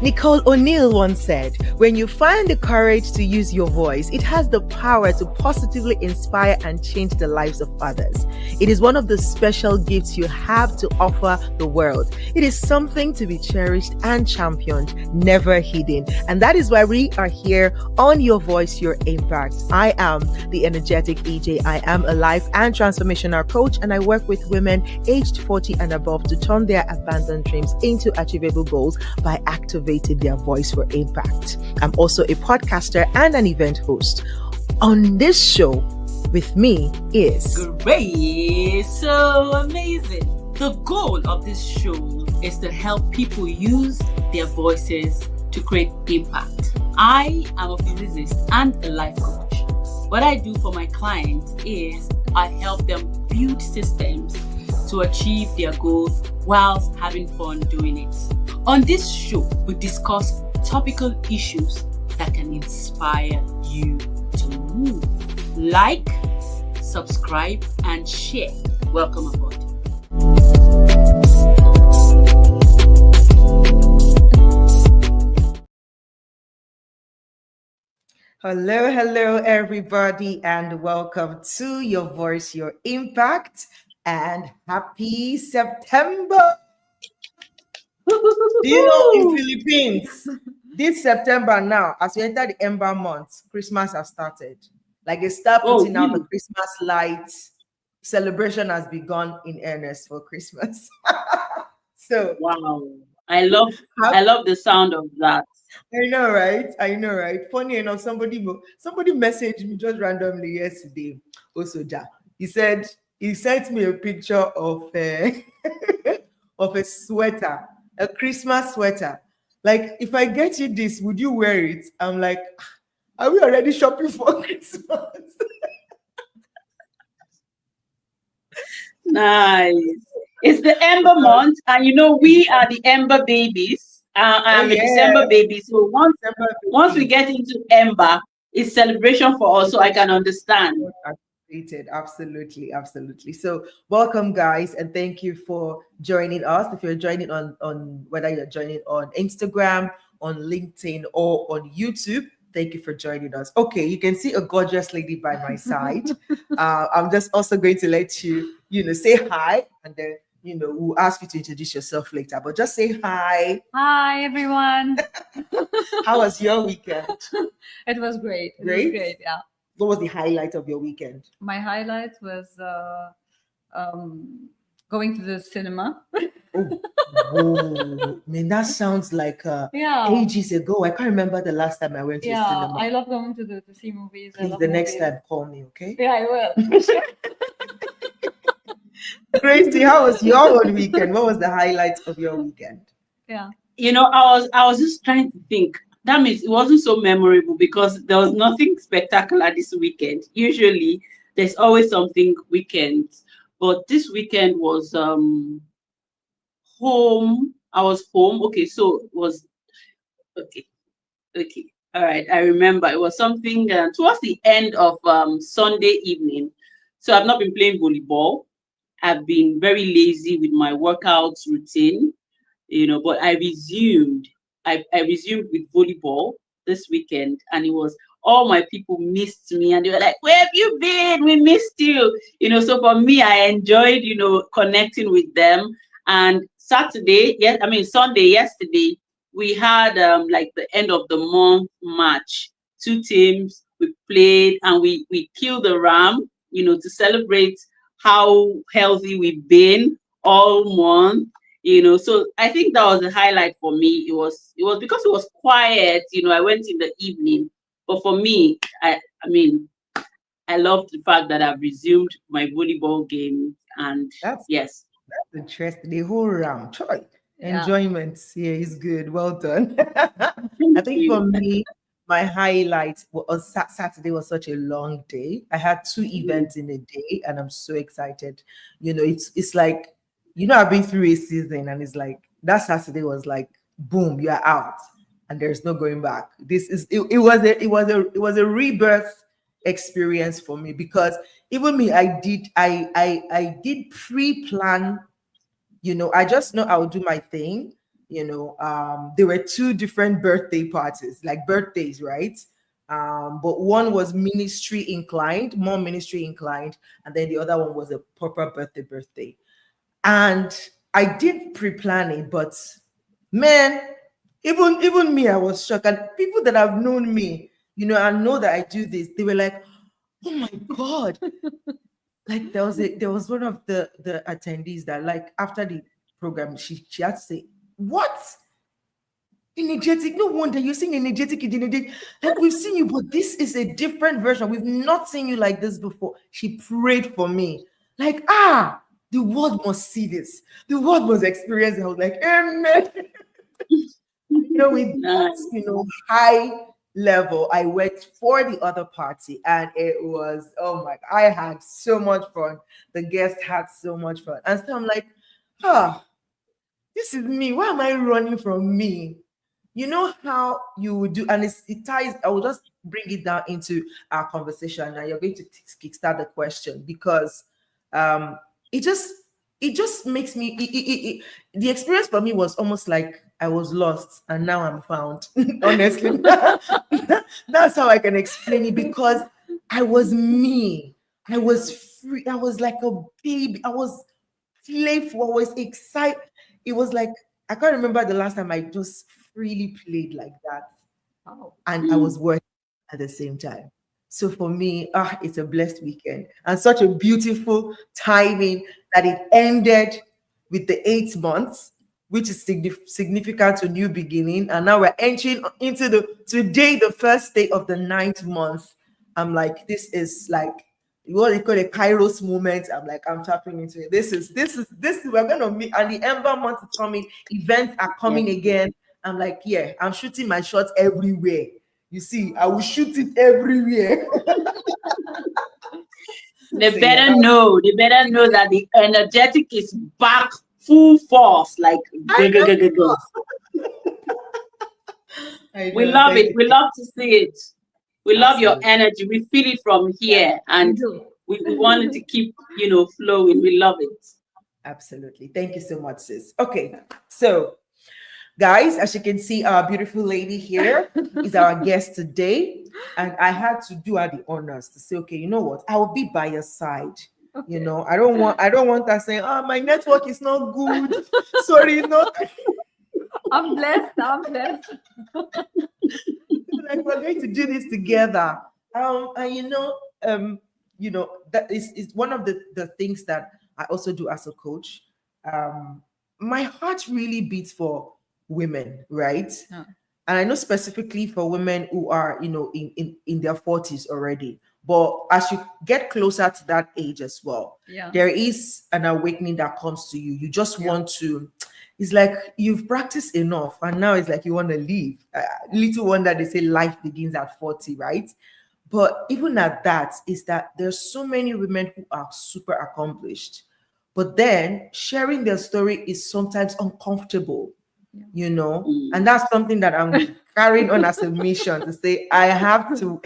Nicole O'Neill once said, when you find the courage to use your voice, it has the power to positively inspire and change the lives of others. It is one of the special gifts you have to offer the world. It is something to be cherished and championed, never hidden. And that is why we are here on Your Voice, Your Impact. I am the energetic EJ. I am a life and transformational coach, and I work with women aged 40 and above to turn their abandoned dreams into achievable goals by activating their voice for impact. I'm also a podcaster and an event host. On this show with me is great, so amazing. The goal of this show is to help people use their voices to create impact. I am a physicist and a life coach. What I do for my clients is I help them build systems to achieve their goals whilst having fun doing it. On this show, we discuss topical issues that can inspire you to move. Like, subscribe, and share. Welcome aboard. Hello, everybody, and welcome to Your Voice, Your Impact, and happy September. Do you know, in Philippines, this September now, as we enter the Ember month, Christmas has started. Like they start putting out the Christmas lights. Celebration has begun in earnest for Christmas. So wow, I love the sound of that. I know, right? Funny enough, somebody messaged me just randomly yesterday. Also, he said he sent me a picture of of a sweater. A Christmas sweater. Like, if I get you this, would you wear it? I'm like, are we already shopping for Christmas? Nice. It's the Ember month, and you know we are the Ember babies. I'm a December baby, so once we get into Ember, it's celebration for us. So I can understand. Absolutely. So welcome, guys, and thank you for joining us. If you're joining on whether you're joining on Instagram, on LinkedIn, or on YouTube, thank you for joining us. Okay, you can see a gorgeous lady by my side. I'm just also going to let you say hi, and then we'll ask you to introduce yourself later. But just say hi. Hi, everyone. How was your weekend? It was great. Great, yeah. What was the highlight of your weekend? My highlight was going to the cinema. I mean, that sounds like ages ago. I can't remember the last time I went to the cinema. I love going to see movies. Please, the next time, call me, okay? Yeah, I will. Gracie, how was your own weekend? What was the highlight of your weekend? Yeah. I was just trying to think. That means it wasn't so memorable because there was nothing spectacular this weekend. Usually, there's always something weekends, but this weekend was home. I was home. Okay, so it was okay. All right, I remember it was something towards the end of Sunday evening. So I've not been playing volleyball. I've been very lazy with my workouts routine, but I resumed with volleyball this weekend, and it was all my people missed me, and they were like, "Where have you been? We missed you." So for me, I enjoyed, connecting with them. And Sunday, yesterday, we had like the end of the month match. 2 teams, we played, and we killed the ram, to celebrate how healthy we've been all month. So I think that was the highlight for me. It was because it was quiet. I went in the evening, but for me, I love the fact that I've resumed my volleyball game, and that's interesting. The whole round, enjoyment here is good. Well done. I think for me, my highlight was Saturday was such a long day. I had 2 events in a day, and I'm so excited. It's like, I've been through a season, and it's like that Saturday was like, boom, you're out, and there's no going back. It was a rebirth experience for me, because even me, I did pre-plan. I just know I will do my thing, there were two different birthday parties, like birthdays, right? But one was ministry inclined, more ministry inclined, and then the other one was a proper birthday. And I did pre-plan it, but man, even me, I was shocked. And people that have known me, and know that I do this, they were like, "Oh my God!" Like there was one of the attendees that, like, after the program, she had to say, "What? Energetic? No wonder you're saying energetic. Like, we've seen you, but this is a different version. We've not seen you like this before." She prayed for me, like, the world must see this. The world must experience it. I was like, amen. With that, high level, I went for the other party, and it was, oh my, I had so much fun. The guests had so much fun. And so I'm like, this is me. Why am I running from me? You know how you would do, and it ties, I will just bring it down into our conversation, and you're going to kickstart the question, because it just makes me, the experience for me was almost like I was lost and now I'm found. Honestly, that's how I can explain it, because I was me. I was free. I was like a baby. I was playful. I was excited. It was like, I can't remember the last time I just freely played like that. And I was working at the same time. So for me, it's a blessed weekend, and such a beautiful timing that it ended with the 8 months, which is significant to new beginning. And now we're entering into today, the first day of the 9th month. I'm like, this is like what they call a Kairos moment. I'm like, I'm tapping into it. This is we're gonna meet, and the Ember month is coming. Events are coming again. I'm like, yeah, I'm shooting my shots everywhere. You see, I will shoot it everywhere. They better know that the energetic is back full force. Like, go. We love it. We love to see it. We love your energy. We feel it from here, and we want it to keep, flowing. We love it. Absolutely. Thank you so much, sis. Okay, so guys, as you can see, our beautiful lady here is our guest today. And I had to do her the honors to say, okay, you know what? I will be by your side. Okay. I don't want her saying, my network is not good. Sorry, no. I'm blessed. Like, we're going to do this together. And that is one of the things that I also do as a coach. My heart really beats for women, right? And I know specifically for women who are, in their 40s already. But as you get closer to that age as well, there is an awakening that comes to you. You just want to, it's like you've practiced enough, and now it's like you want to leave. Little wonder they say life begins at 40, right? But even at that, is that there's so many women who are super accomplished, but then sharing their story is sometimes uncomfortable. And that's something that I'm carrying on as a mission to say, I have to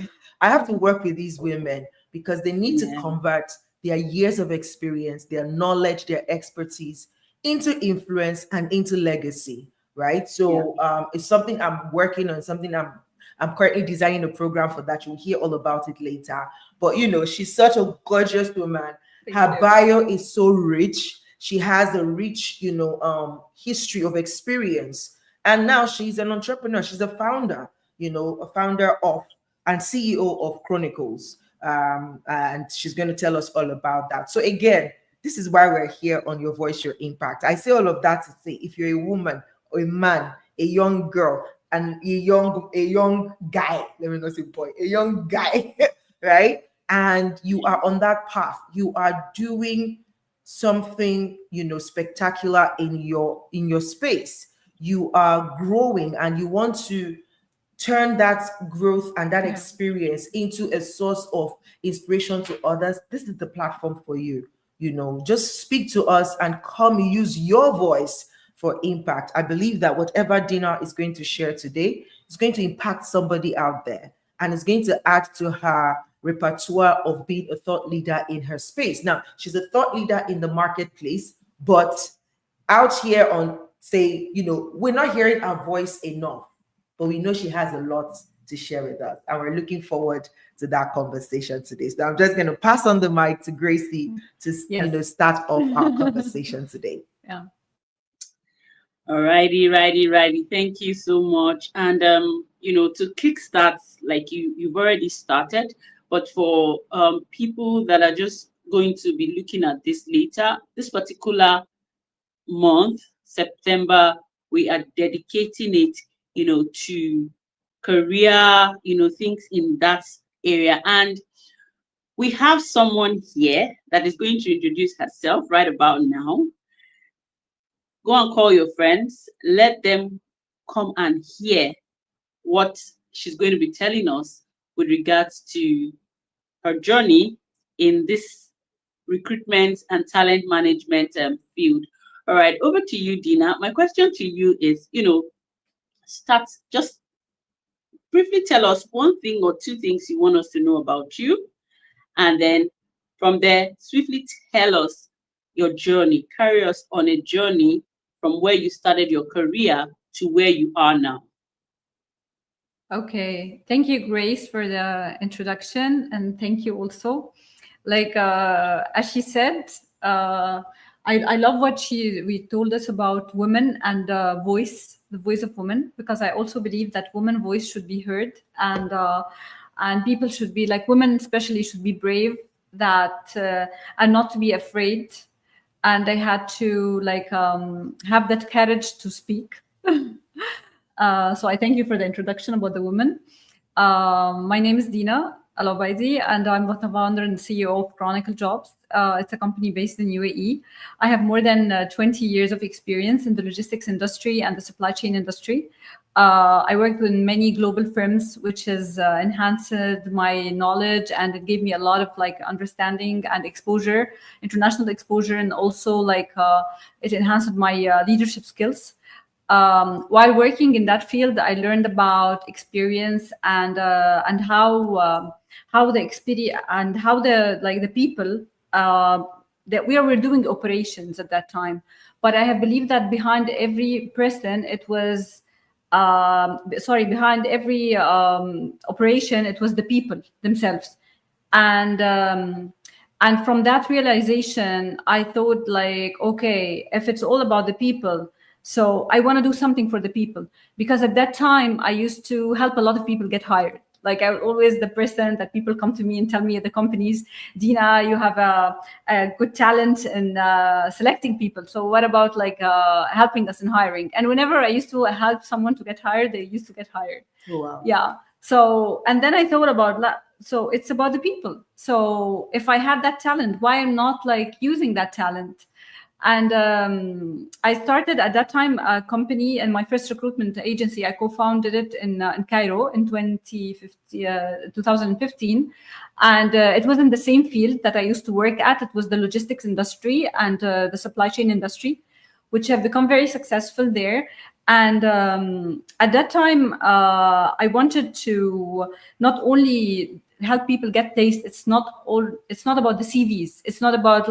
work with these women, because they need to convert their years of experience, their knowledge, their expertise into influence and into legacy, right? So it's something I'm working on, something I'm currently designing a program for that. You'll hear all about it later. But she's such a gorgeous woman. Her bio is so rich. She has a rich, history of experience. And now she's an entrepreneur. She's a founder, a founder of and CEO of Chronicles. And she's going to tell us all about that. So again, this is why we're here on Your Voice, Your Impact. I say all of that to say, if you're a woman or a man, a young girl, and a young guy, let me not say boy, a young guy, right? And you are on that path, you are doing something, spectacular in your space. You are growing, and you want to turn that growth and that experience into a source of inspiration to others. This is the platform for you. Just speak to us and come use your voice for impact. I believe that whatever Dina is going to share today is going to impact somebody out there, and it's going to add to her repertoire of being a thought leader in her space. Now, she's a thought leader in the marketplace, but out here on say, we're not hearing her voice enough, but we know she has a lot to share with us. And we're looking forward to that conversation today. So I'm just going to pass on the mic to Gracie to start off our conversation today. Yeah. All righty. Thank you so much. And to kickstart, like you've already started, but for people that are just going to be looking at this later, this particular month, September, we are dedicating it, to career, things in that area. And we have someone here that is going to introduce herself right about now. Go and call your friends. Let them come and hear what she's going to be telling us with regards to her journey in this recruitment and talent management field. All right, over to you, Dina. My question to you is, just briefly tell us one thing or two things you want us to know about you. And then from there, swiftly tell us your journey. Carry us on a journey from where you started your career to where you are now. Okay, thank you, Grace, for the introduction, and thank you also. Like as she said, I love what we told us about women and the voice of women, because I also believe that women's voice should be heard, and people should be, like, women especially should be brave, that and not to be afraid, and they had to have that courage to speak. So I thank you for the introduction about the women. My name is Dina Al Obaidi, and I'm the founder and CEO of Chronicle Jobs. It's a company based in UAE. I have more than 20 years of experience in the logistics industry and the supply chain industry. I worked with many global firms, which has enhanced my knowledge, and it gave me a lot of understanding and exposure, international exposure, and also it enhanced my leadership skills. While working in that field, I learned about experience and how the experience and how the people that we were doing operations at that time. But I have believed that behind every person, it was behind every operation, it was the people themselves. And from that realization, I thought, okay, if it's all about the people, so I want to do something for the people, because at that time I used to help a lot of people get hired. I was always the person that people come to me and tell me at the companies, Dina, you have a good talent in selecting people. So what about helping us in hiring? And whenever I used to help someone to get hired, they used to get hired. Oh, wow. Yeah. So, and then I thought about, so it's about the people. So if I had that talent, why I'm not using that talent? And I started at that time a company, and my first recruitment agency, I co-founded it in Cairo in 2015. And it was in the same field that I used to work at. It was the logistics industry and the supply chain industry, which have become very successful there. And at that time, I wanted to not only help people get placed. It's not about the CVs. It's not about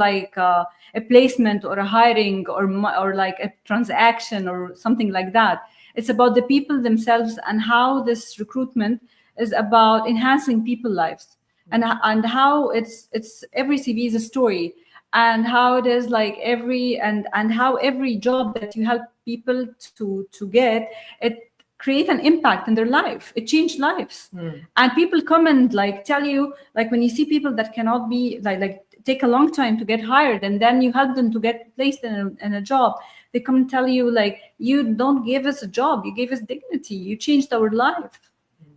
a placement or a hiring or a transaction or something like that. It's about the people themselves, and how this recruitment is about enhancing people's lives, and how it's every CV is a story, and how it is how every job that you help people to get, it create an impact in their life. It changed lives. And people come and tell you, when you see people that cannot be take a long time to get hired, and then you help them to get placed in a job, they come and tell you you don't give us a job, you gave us dignity, you changed our life.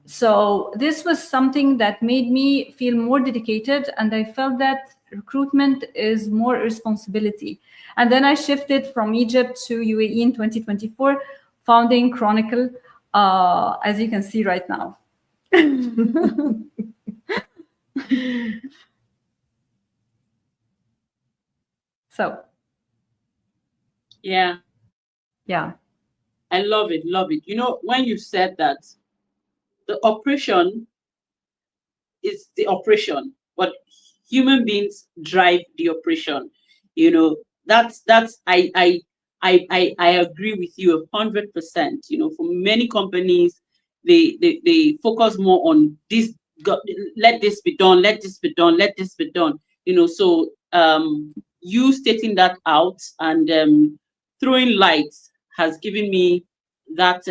So this was something that made me feel more dedicated, and I felt that recruitment is more responsibility. And then I shifted from Egypt to UAE in 2024, founding Chronicle, as you can see right now. So yeah, I love it. When you said that the operation is the operation, but human beings drive the operation, I I agree with you 100%. You know, for many companies, they focus more on this. Let this be done. Let this be done. Let this be done. You know, so you stating that out and throwing light has given me that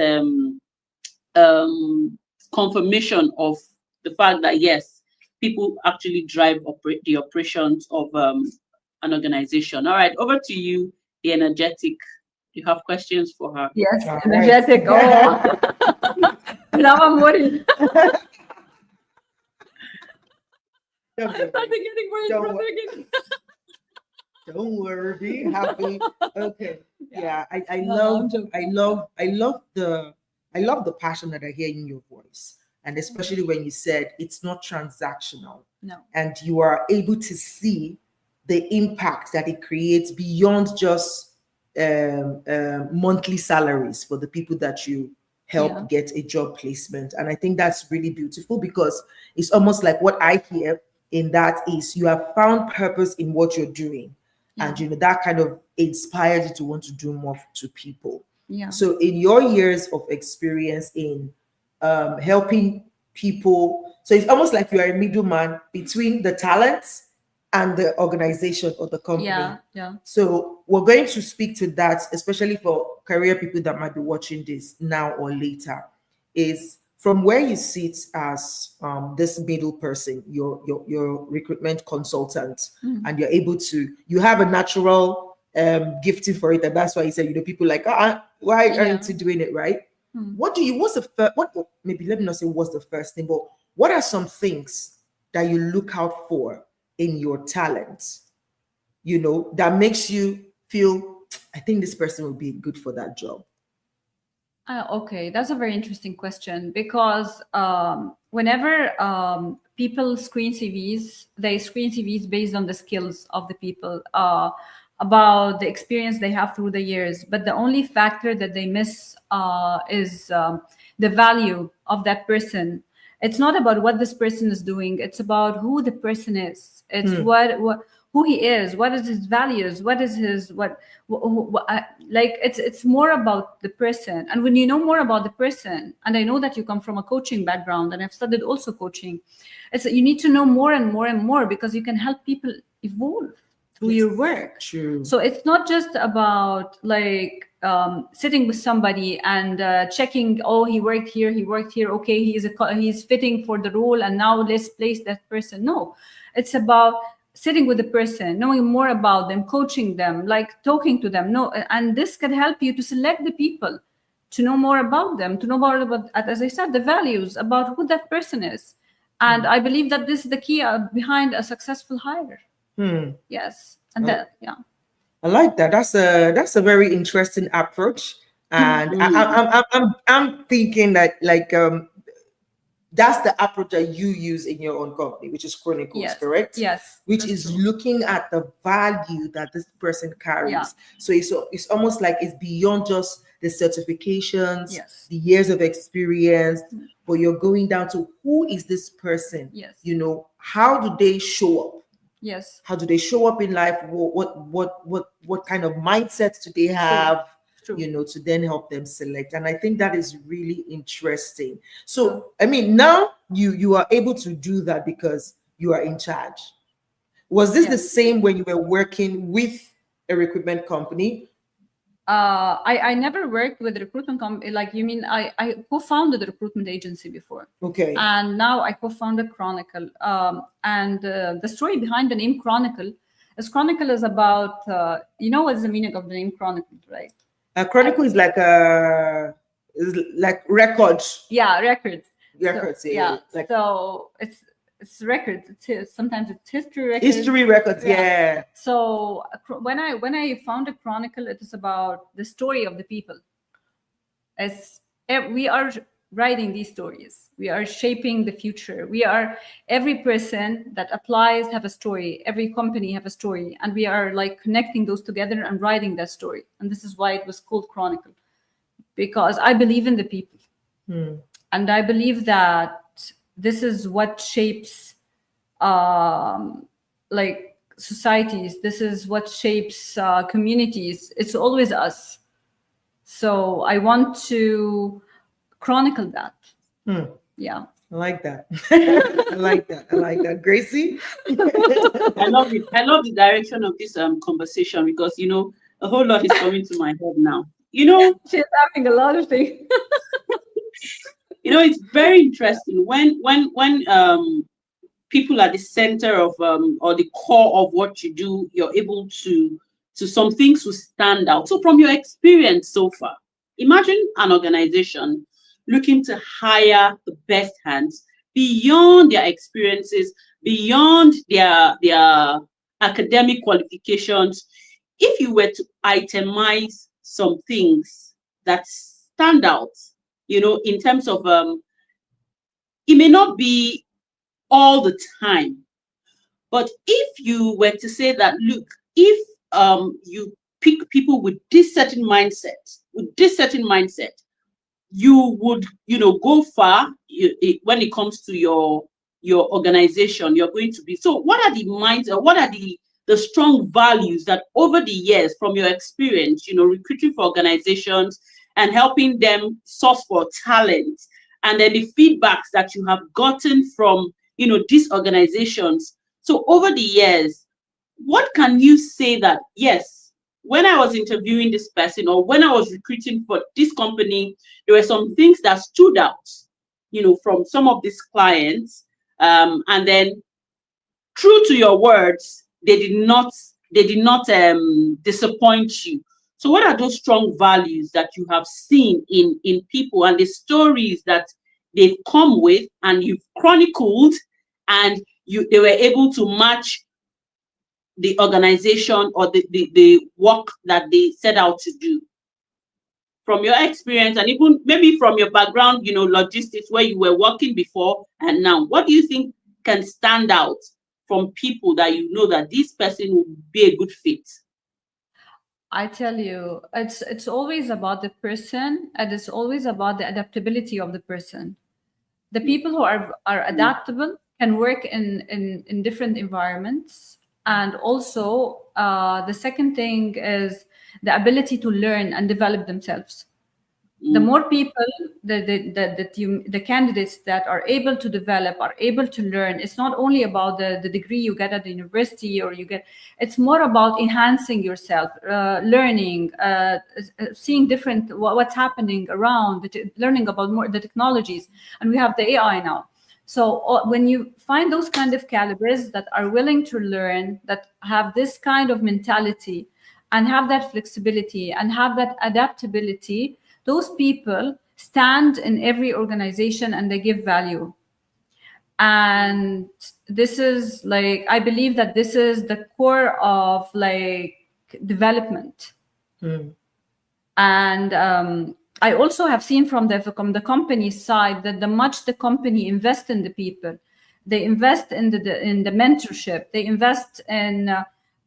confirmation of the fact that yes, people actually drive the operations of an organization. All right, over to you, the energetic. You have questions for her? Yes, All energetic. right. Oh, now I'm worried. I started getting worried Don't from the worry. beginning. Don't worry, be happy. Okay. Yeah, I No, love I'm joking. I love the passion that I hear in your voice. And especially when you said it's not transactional. No. And you are able to see the impact that it creates beyond just monthly salaries for the people that you help get a job placement. And I think that's really beautiful, because it's almost like what I hear in that is you have found purpose in what you're doing. And you know that kind of inspires you to want to do more to people. Yeah. So in your years of experience in helping people, so it's almost like you are a middleman between the talents and the organization or the company. Yeah, yeah. So we're going to speak to that, especially for career people that might be watching this now or later, is from where you sit as this middle person, your recruitment consultant, and you're able to, you have a natural gifting for it, and that's why you said, you know, people like, why aren't you doing it, right? What's the first, maybe let me not say what's the first thing, but what are some things that you look out for in your talent, you know, that makes you feel, I think this person will be good for that job? Okay, that's a very interesting question, because whenever people screen CVs, they screen CVs based on the skills of the people, about the experience they have through the years. But the only factor that they miss is the value of that person. It's not about what this person is doing. It's about who the person is. It's who he is, what is his values, what is his like it's more about the person. And when you know more about the person, and I know that you come from a coaching background and I've studied also coaching, it's you need to know more and more and more, because you can help people evolve through your work. True. So it's not just about like sitting with somebody and checking, oh, he worked here, okay, he's fitting for the role, and now let's place that person. No, it's about sitting with the person, knowing more about them, coaching them, like talking to them. No, and this can help you to select the people, to know more about them, to know more about, as I said, the values, about who that person is. And I believe that this is the key behind a successful hire. Yes, and I like that. That's a very interesting approach, and I'm thinking that like that's the approach that you use in your own company, which is Chronicles, correct? Yes. Which is looking at the value that this person carries. Yeah. So it's almost like it's beyond just the certifications, Yes. the years of experience, but you're going down to who is this person? Yes. You know, how do they show up? Yes. How do they show up in life? What kind of mindset do they have? True. You know, to then help them select. And I think that is really interesting. So, I mean, now you are able to do that because you are in charge. Was this the same when you were working with a recruitment company? I never worked with a recruitment company. Like, you mean I co-founded a recruitment agency before. Okay. And now I co-founded Chronicle. And the story behind the name Chronicle is about, you know what's the meaning of the name Chronicle, right? Chronicle is like records. Yeah, records. Records. So, yeah. Like, so it's records. Sometimes it's history records. History records. Yeah. So when I founded Chronicle, it is about the story of the people. As we are writing these stories, we are shaping the future. Every person that applies have a story. Every company have a story, and we are like connecting those together and writing that story. And this is why it was called Chronicle, because I believe in the people, and I believe that this is what shapes like societies. This is what shapes communities. It's always us. So I want to chronicle that. Yeah. I like that. I like that. I like that. Gracie? I love it. I love the direction of this conversation, because a whole lot is coming to my head now. She's having a lot of things. It's very interesting when people are the center of or the core of what you do. You're able to some things will stand out. So from your experience so far, imagine an organization looking to hire the best hands beyond their experiences, beyond their academic qualifications. If you were to itemize some things that stand out, in terms of it may not be all the time, but if you were to say that, look, if you pick people with this certain mindset, you would, go far when it comes to your organization. You're going to be. So what are the minds, or what are the strong values that over the years from your experience, recruiting for organizations and helping them source for talent, and then the feedbacks that you have gotten from, these organizations. So over the years, what can you say that, yes, when I was interviewing this person, or when I was recruiting for this company, there were some things that stood out, from some of these clients, and then, true to your words, they did not disappoint you. So what are those strong values that you have seen in people, and the stories that they've come with and you've chronicled, and they were able to match the organization or the work that they set out to do? From your experience, and even maybe from your background, logistics, where you were working before and now, what do you think can stand out from people that that this person will be a good fit? I tell you, it's always about the person, and it's always about the adaptability of the person. The people who are adaptable can work in different environments. And also, the second thing is the ability to learn and develop themselves. The more people, the candidates that are able to develop, are able to learn, it's not only about the degree you get at the university, or it's more about enhancing yourself, learning, seeing what's happening around, learning about more the technologies. And we have the AI now. So when you find those kind of calibers that are willing to learn, that have this kind of mentality, and have that flexibility, and have that adaptability, those people stand in every organization and they give value. And this is I believe that this is the core of development. And I also have seen from the company side that the much the company invest in the people, they invest in the mentorship, they invest in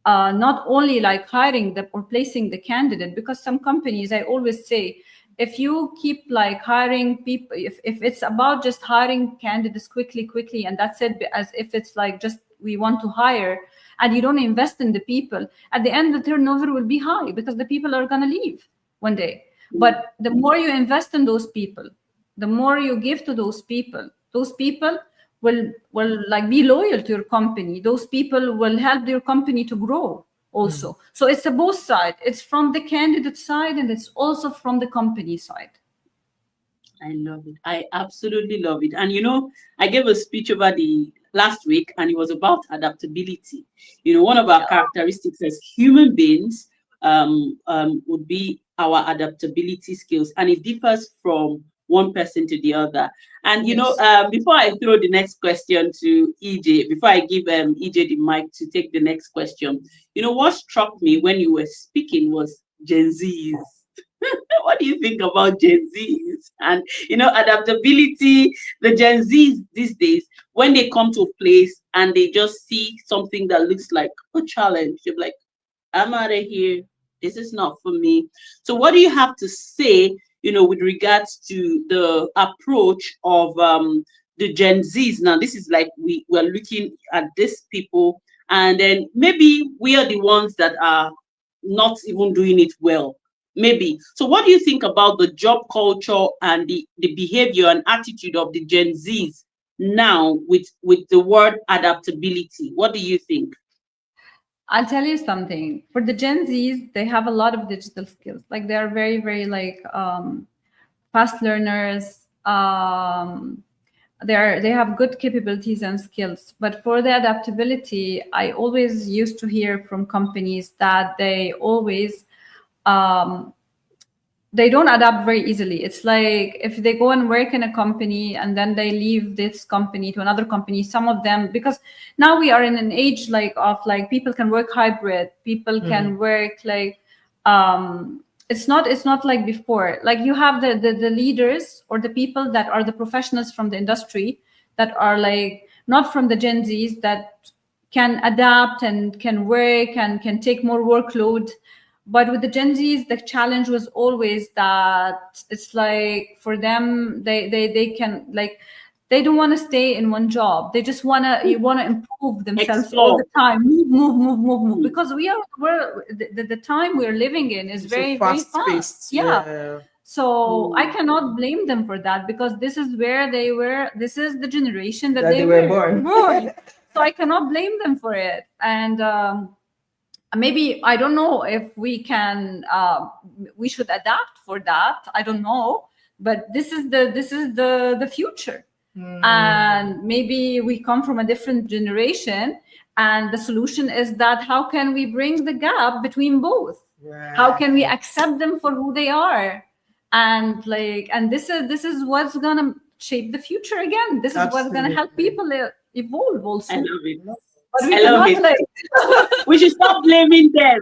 not only hiring or placing the candidate, because some companies, I always say, if you keep hiring people, if it's about just hiring candidates quickly, and that's it, as if it's just we want to hire, and you don't invest in the people, at the end the turnover will be high, because the people are going to leave one day. But the more you invest in those people, the more you give to those people will be loyal to your company. Those people will help your company to grow also. So it's a both side. It's from the candidate side, and it's also from the company side. I love it. I absolutely love it. And I gave a speech over the last week, and it was about adaptability. One of our characteristics as human beings would be our adaptability skills, and it differs from one person to the other. And before I throw the next question to EJ, before I give EJ the mic to take the next question, what struck me when you were speaking was Gen Zs. What do you think about Gen Zs and adaptability? The Gen Zs these days, when they come to a place and they just see something that looks like a challenge, they're like, I'm out of here. This is not for me. So what do you have to say, with regards to the approach of the Gen Zs? Now, this is we're looking at these people and then maybe we are the ones that are not even doing it well. Maybe. So what do you think about the job culture and the behavior and attitude of the Gen Zs now with the word adaptability? What do you think? I'll tell you something. For the Gen Zs, they have a lot of digital skills. Like they are very, very like fast learners. They have good capabilities and skills. But for the adaptability, I always used to hear from companies that they always they don't adapt very easily. It's like if they go and work in a company and then they leave this company to another company, some of them, because now we are in an age of people can work hybrid, people can work like it's not like before. Like you have the leaders or the people that are the professionals from the industry that are like not from the Gen Zs, that can adapt and can work and can take more workload. But with the Gen Zs, the challenge was always that it's like for them, they can like, they don't want to stay in one job. They just want to improve themselves all the time, move. Because the time we're living in is very fast. Yeah. So I cannot blame them for that, because this is where they were. This is the generation that they were born. So I cannot blame them for it. And maybe I don't know if we can. We should adapt for that. I don't know, but this is the future. And maybe we come from a different generation, and the solution is that how can we bring the gap between both? Right. How can we accept them for who they are? And this is what's gonna shape the future again. This is what's gonna help people evolve also. I love it. I love it. We should stop blaming them.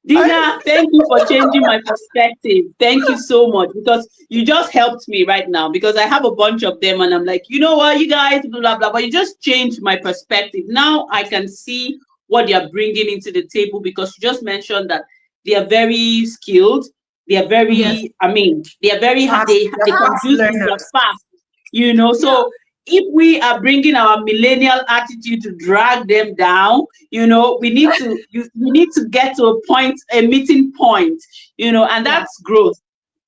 Dina, thank you for changing my perspective. Thank you so much, because you just helped me right now, because I have a bunch of them and I'm like, you know what, you guys, blah, blah, blah. But you just changed my perspective. Now I can see what you're bringing into the table, because you just mentioned that they are very skilled. They are very, they are very, they can do things fast, you know, so if we are bringing our millennial attitude to drag them down, you know, we need to get to a point, a meeting point, you know, and that's growth.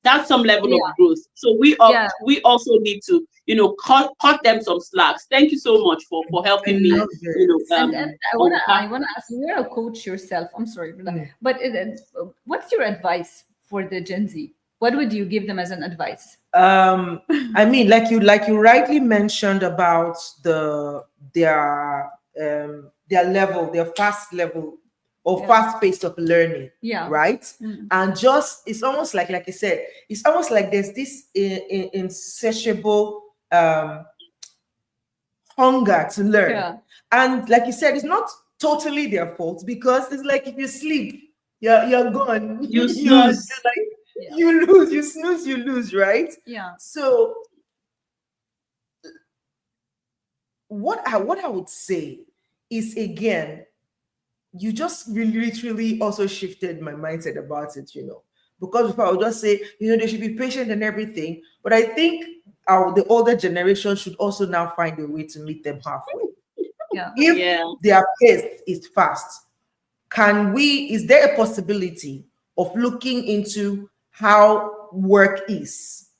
That's some level of growth. So we also need to, you know, cut them some slacks. Thank you so much for helping me. You know, and I wanna ask, you're a coach yourself. I'm sorry for that, but what's your advice for the Gen Z? What would you give them as an advice? I mean, like you rightly mentioned about their level, their fast level or fast pace of learning. Yeah. Right. And just it's almost like I said, it's almost like there's this insatiable hunger to learn. Yeah. And like you said, it's not totally their fault, because it's like if you sleep, you're gone. You snooze. You lose, you snooze, you lose, right? Yeah. So what I would say is, again, you just literally also shifted my mindset about it, you know, because if I would just say, you know, they should be patient and everything, but I think the older generation should also now find a way to meet them halfway. If their pace is fast, is there a possibility of looking into how work is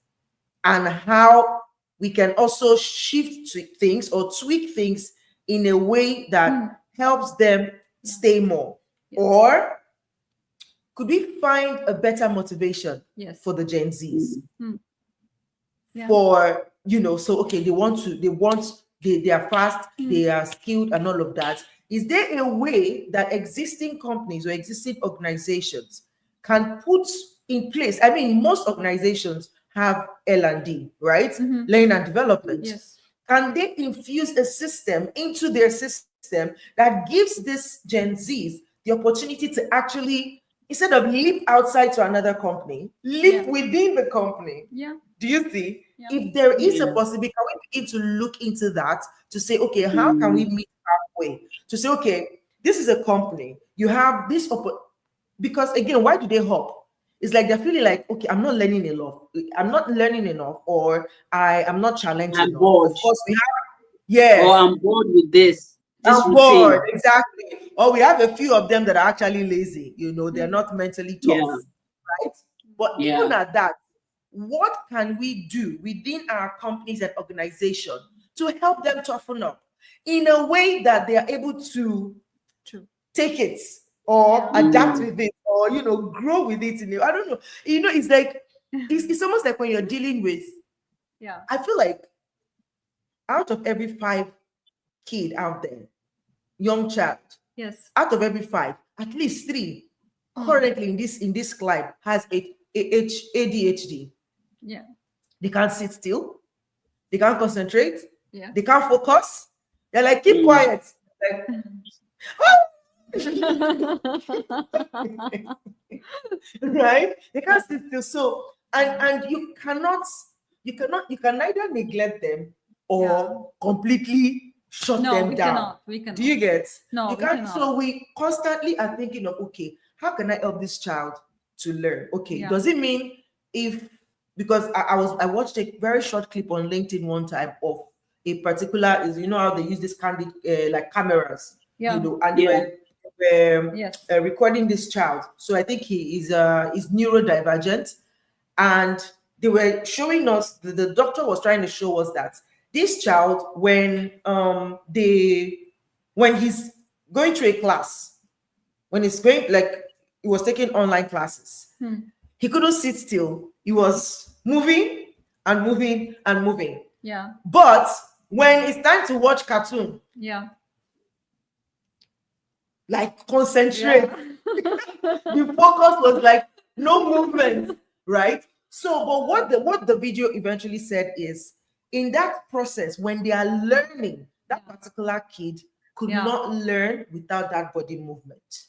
and how we can also shift to things or tweak things in a way that helps them stay more? Or could we find a better motivation for the Gen Zs? For, you know, so okay, they are fast, they are skilled and all of that. Is there a way that existing companies or existing organizations can put in place? I mean, most organizations have L&D, right? Learning and development. Yes. Can they infuse a system into their system that gives this Gen Zs the opportunity to actually, instead of leap outside to another company, leap within the company? Yeah. Do you see? Yeah. If there is a possibility, can we begin to look into that to say, okay, how can we meet halfway? To say, okay, this is a company, you have this because again, why do they hop? It's like they're feeling like, okay, I'm not learning enough, or I am not challenged enough. Bored. Of course, we have, or I'm bored with this. this I'm routine. bored, exactly. Or we have a few of them that are actually lazy, they're not mentally tough, Yeah. right? But even at that, what can we do within our companies and organization to help them toughen up in a way that they are able to take it or adapt with it or grow with it? I don't know. It's like it's almost like when you're dealing with. I feel like out of every 5 kid out there, young child, out of every 5, at least 3 currently in this climate has ADHD. Yeah. They can't sit still. They can't concentrate. Yeah. They can't focus. They're like, keep quiet. Like, right? They can't sit still. So, and you can neither neglect them or completely shut them down. We cannot. Do you get? No, you can't. So we constantly are thinking of, okay, how can I help this child to learn? Okay, does it mean because I watched a very short clip on LinkedIn one time of a particular how they use this candid like cameras, and they were recording this child. So I think he is neurodivergent, and they were showing us the doctor was trying to show us that this child, when he's going through a class, when he's going, like, he was taking online classes, he couldn't sit still. He was moving and moving and moving. Yeah. But when it's time to watch cartoon, like, concentrate. The focus was like no movement, right? So, but what the video eventually said is, in that process, when they are learning, that particular kid could not learn without that body movement.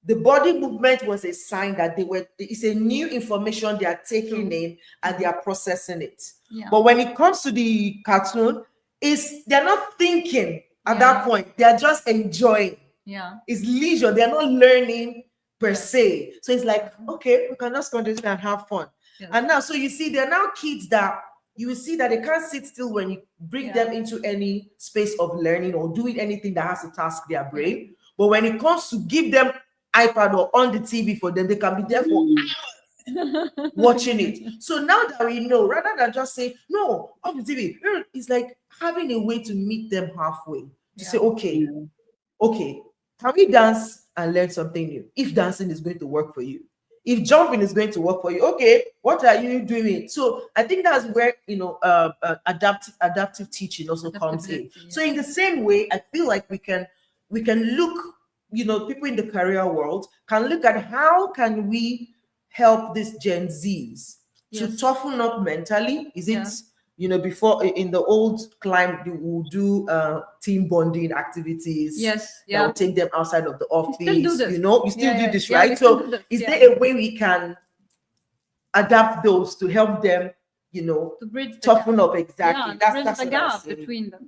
The body movement was a sign that it's a new information they are taking in and they are processing it. Yeah. But when it comes to the cartoon, they're not thinking at that point. They're just enjoying. Yeah. It's leisure. They're not learning per se. So it's like, okay, we can just continue and have fun. Yes. And now, so you see, there are now kids that you will see that they can't sit still when you bring them into any space of learning or doing anything that has to task their brain. But when it comes to give them iPad or on the TV for them, they can be there for hours watching it. So now that we know, rather than just say, no, on the TV, it's like having a way to meet them halfway. To say, okay, can we dance and learn something new? If dancing is going to work for you, if jumping is going to work for you, okay, what are you doing? So I think that's where adaptive teaching also comes in. Yeah. So in the same way, I feel like we can look, people in the career world can look at how can we help these Gen Zs to toughen up mentally. Is it before, in the old climate, you will do team bonding activities. Yes, that will take them outside of the office. You still do this, right? So is there a way we can adapt those to help them, to bridge toughen up? Exactly. That's the gap between them.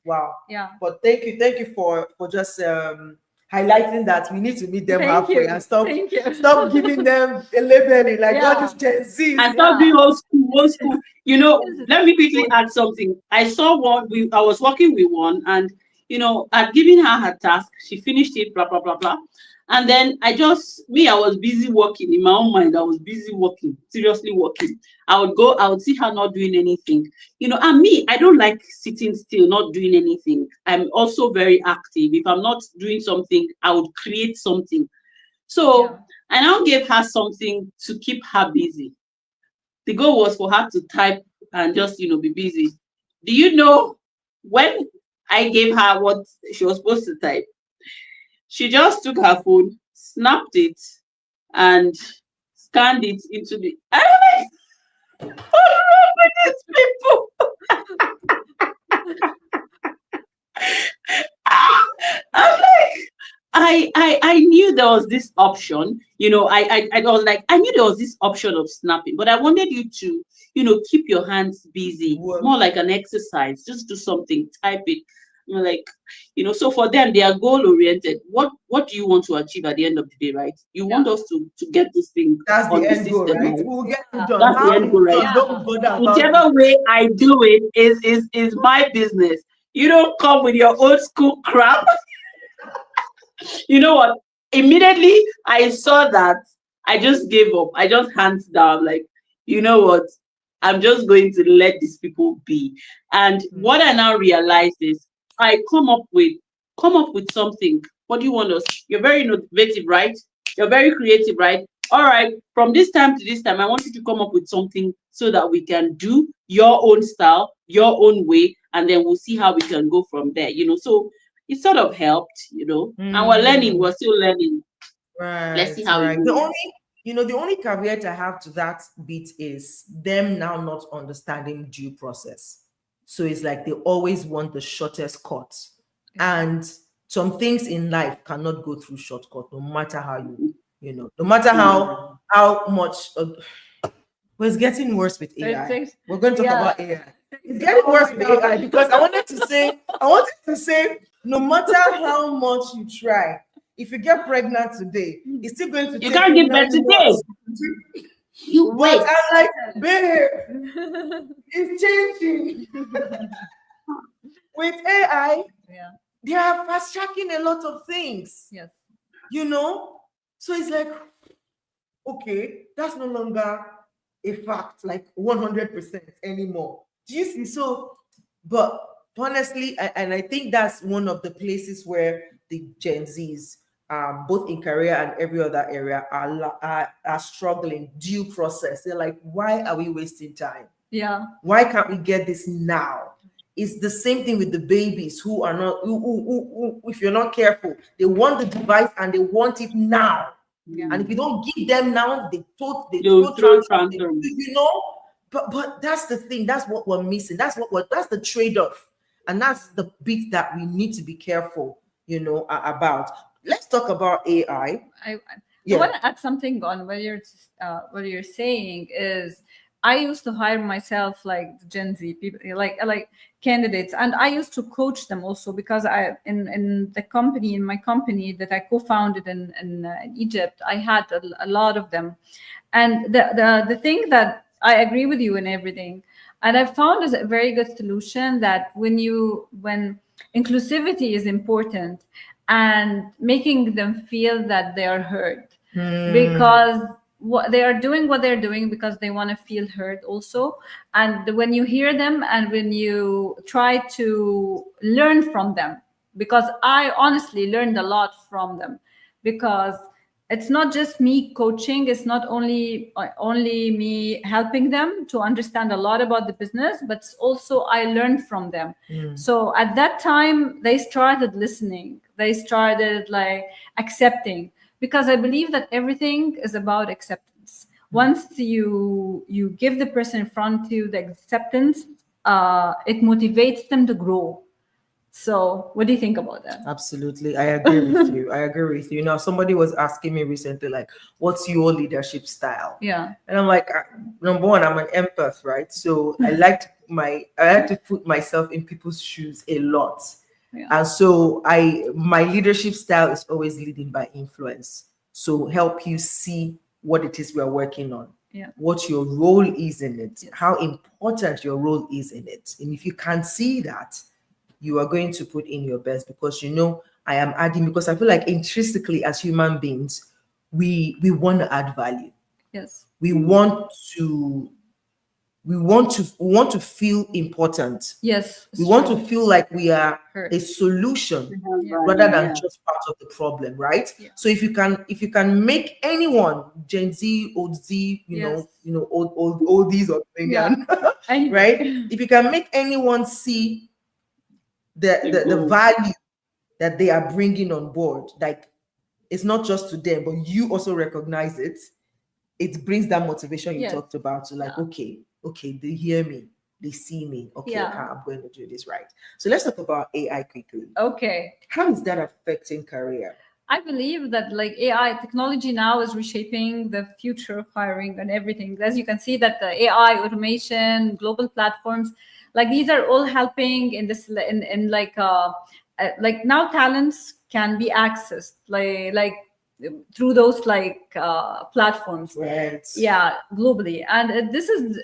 Wow. Yeah. But thank you for just highlighting that we need to meet them halfway and stop giving them a labeling like all these Gen Zs. And stop being old school. Let me quickly add something. I saw one. I was working with one, and I'd given her task. She finished it. Blah blah blah blah. And then I was busy working in my own mind. I was busy working, seriously working. I would see her not doing anything. And me, I don't like sitting still, not doing anything. I'm also very active. If I'm not doing something, I would create something. So I now gave her something to keep her busy. The goal was for her to type and just, be busy. Do you know when I gave her what she was supposed to type? She just took her phone, snapped it, and scanned it into the. I'm like, what's wrong with these people? I'm like, I knew there was this option. I was like, I knew there was this option of snapping, but I wanted you to, keep your hands busy, more like an exercise. Just do something, type it. Like, so for them, they are goal oriented. What do you want to achieve at the end of the day, right? You want us to get this thing. That's on the end goal, right? We'll get it done. That's the end goal, right? Whichever way I do it is my business. You don't come with your old school crap. You know what? Immediately I saw that, I just gave up. I just hands down, like, you know what? I'm just going to let these people be. And what I now realize is I come up with something. What do you want us? You're very innovative, right? You're very creative, right? All right, from this time to this time, I want you to come up with something so that we can do your own style, your own way, and then we'll see how we can go from there. So it sort of helped, and we're still learning. Let's see how it goes. The only caveat I have to that bit is them now not understanding due process. So it's like they always want the shortest cut. And some things in life cannot go through shortcut, no matter how no matter how much. Well, it's getting worse with AI. We're going to talk about AI. It's getting worse with AI because I wanted to say, no matter how much you try, if you get pregnant today, it's still going to take you. Can't give birth today. You wait. But I'm like, babe, it's changing. With AI, they are fast tracking a lot of things. Yes. So it's like, okay, that's no longer a fact, like 100% anymore. Do you see? So, but honestly, and I think that's one of the places where the Gen Zs, both in career and every other area, are struggling. Due process. They're like, why are we wasting time? Yeah. Why can't we get this now? It's the same thing with the babies who are not, if you're not careful, they want the device and they want it now. Yeah. And if you don't give them now, they throw tantrum. But that's the thing. That's what we're missing. That's the trade-off. And that's the bit that we need to be careful, about. Let's talk about AI. I want to add something on what you're saying is I used to hire myself like the Gen Z people, like candidates, and I used to coach them also because in my company that I co-founded in Egypt, I had a lot of them, and the thing that I agree with you in everything, and I found is a very good solution that when inclusivity is important and making them feel that they are heard because they are doing what they're doing because they want to feel heard also. And when you hear them and when you try to learn from them, because I honestly learned a lot from them, because it's not just me coaching, it's not only me helping them to understand a lot about the business, but also I learned from them. So at that time they started listening, they started like accepting, because I believe that everything is about acceptance. Once you give the person in front of you the acceptance, it motivates them to grow. So what do you think about that? Absolutely. I agree with you. Now, somebody was asking me recently, like, what's your leadership style? Yeah. And I'm like, number one, I'm an empath, right? So I like to put myself in people's shoes a lot. Yeah. And so my leadership style is always leading by influence. So help you see what it is we are working on, what your role is in it, how important your role is in it. And if you can't see that, you are going to put in your best, because I am adding, because I feel like intrinsically as human beings, we want to add value. Yes. We want to feel important. Yes. We want to feel like we are a solution rather than just part of the problem, right? Yeah. So if you can make anyone, Gen Z, old Z, old these or right? If you can make anyone see the value that they are bringing on board, like it's not just to them, but you also recognize it. It brings that motivation you talked about. So like, okay, they hear me, they see me. Okay, I'm going to do this right. So let's talk about AI quickly. Okay. How is that affecting career? I believe that like AI technology now is reshaping the future of hiring and everything. As you can see that the AI, automation, global platforms, like these are all helping in this, in like now talents can be accessed like through those platforms. Right. Yeah, globally. And this is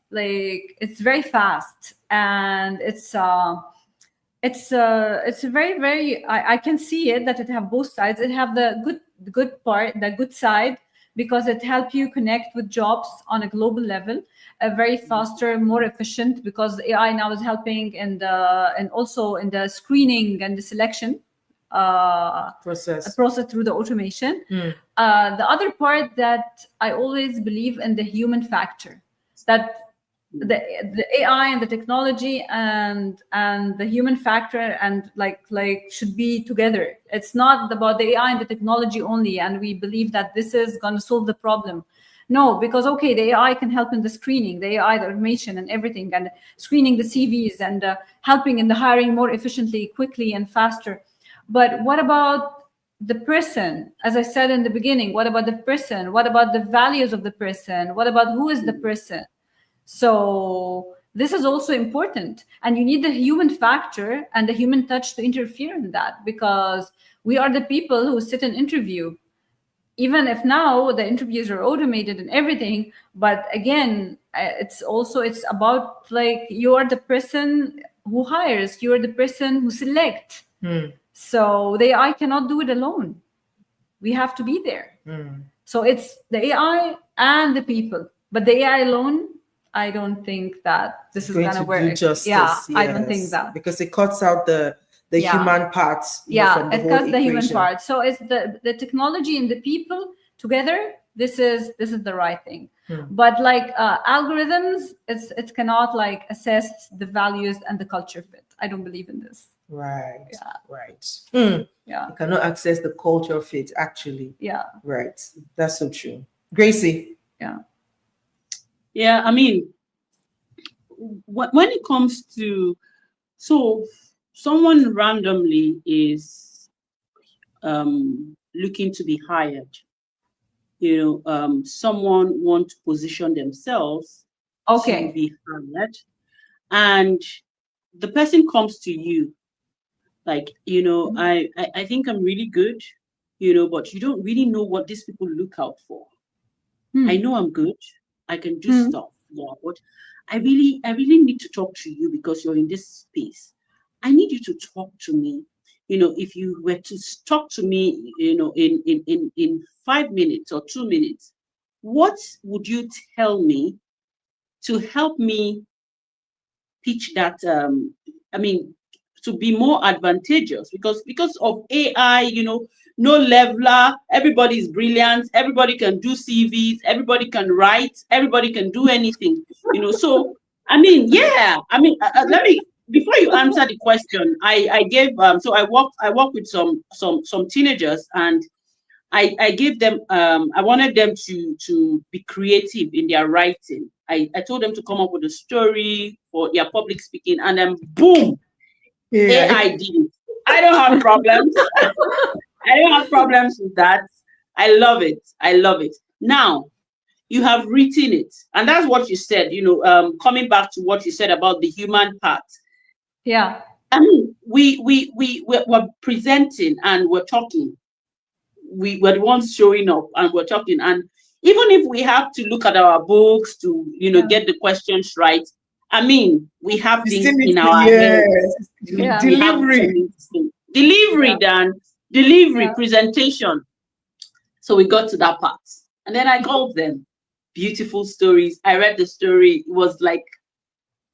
like, it's very fast and it's it's a very I can see it that it have both sides. It have the good part, the good side, because it help you connect with jobs on a global level, very faster, more efficient, because AI now is helping and also in the screening and the selection process through the automation. The other part that I always believe in, the human factor, that the AI and the technology and the human factor and like should be together. It's not about the AI and the technology only, and we believe that this is going to solve the problem. No, because okay, the AI can help in the screening, the AI, the automation and everything, and screening the CVs and helping in the hiring more efficiently, quickly and faster. But what about the person? As I said in the beginning, what about the person? What about the values of the person? What about who is the person? So this is also important, and you need the human factor and the human touch to interfere in that, because we are the people who sit and interview, even if now the interviews are automated and everything. But again, it's about like, you are the person who hires, you are the person who select. So the AI cannot do it alone. We have to be there. So it's the AI and the people, but the AI alone, I don't think that this is going to work. Justice, yes. I don't think that, because it cuts out the human parts. From the it cuts the human part. So it's the technology and the people together. This is the right thing. But like algorithms, it cannot like assess the values and the culture fit. I don't believe in this. Right. Yeah. You cannot access the culture fit, actually. Yeah. Right. That's so true. Gracie. Yeah, I mean, when it comes to, so someone randomly is looking to be hired, someone want to position themselves to be hired, and the person comes to you like, I think I'm really good, but you don't really know what these people look out for. I know I'm good. I can do stuff, but I really need to talk to you because you're in this space. I need you to talk to me. If you were to talk to me, in 5 minutes or 2 minutes, what would you tell me to help me pitch that? To be more advantageous, because of AI, no leveler, everybody is brilliant, everybody can do CVs, everybody can write, everybody can do anything, So, let me, before you answer the question, I gave, so I work with some teenagers, and I gave them, I wanted them to be creative in their writing. I told them to come up with a story for their public speaking, and then boom, AI did it. I don't have problems. I don't have problems with that. I love it. Now, you have written it, and that's what you said. Coming back to what you said about the human part. Yeah. I mean, we're presenting and we're talking. We're the ones showing up and we're talking, and even if we have to look at our books to get the questions right, I mean, we have things in our heads. Delivery, presentation. So we got to that part, and then I called them. Beautiful stories. I read the story. It was like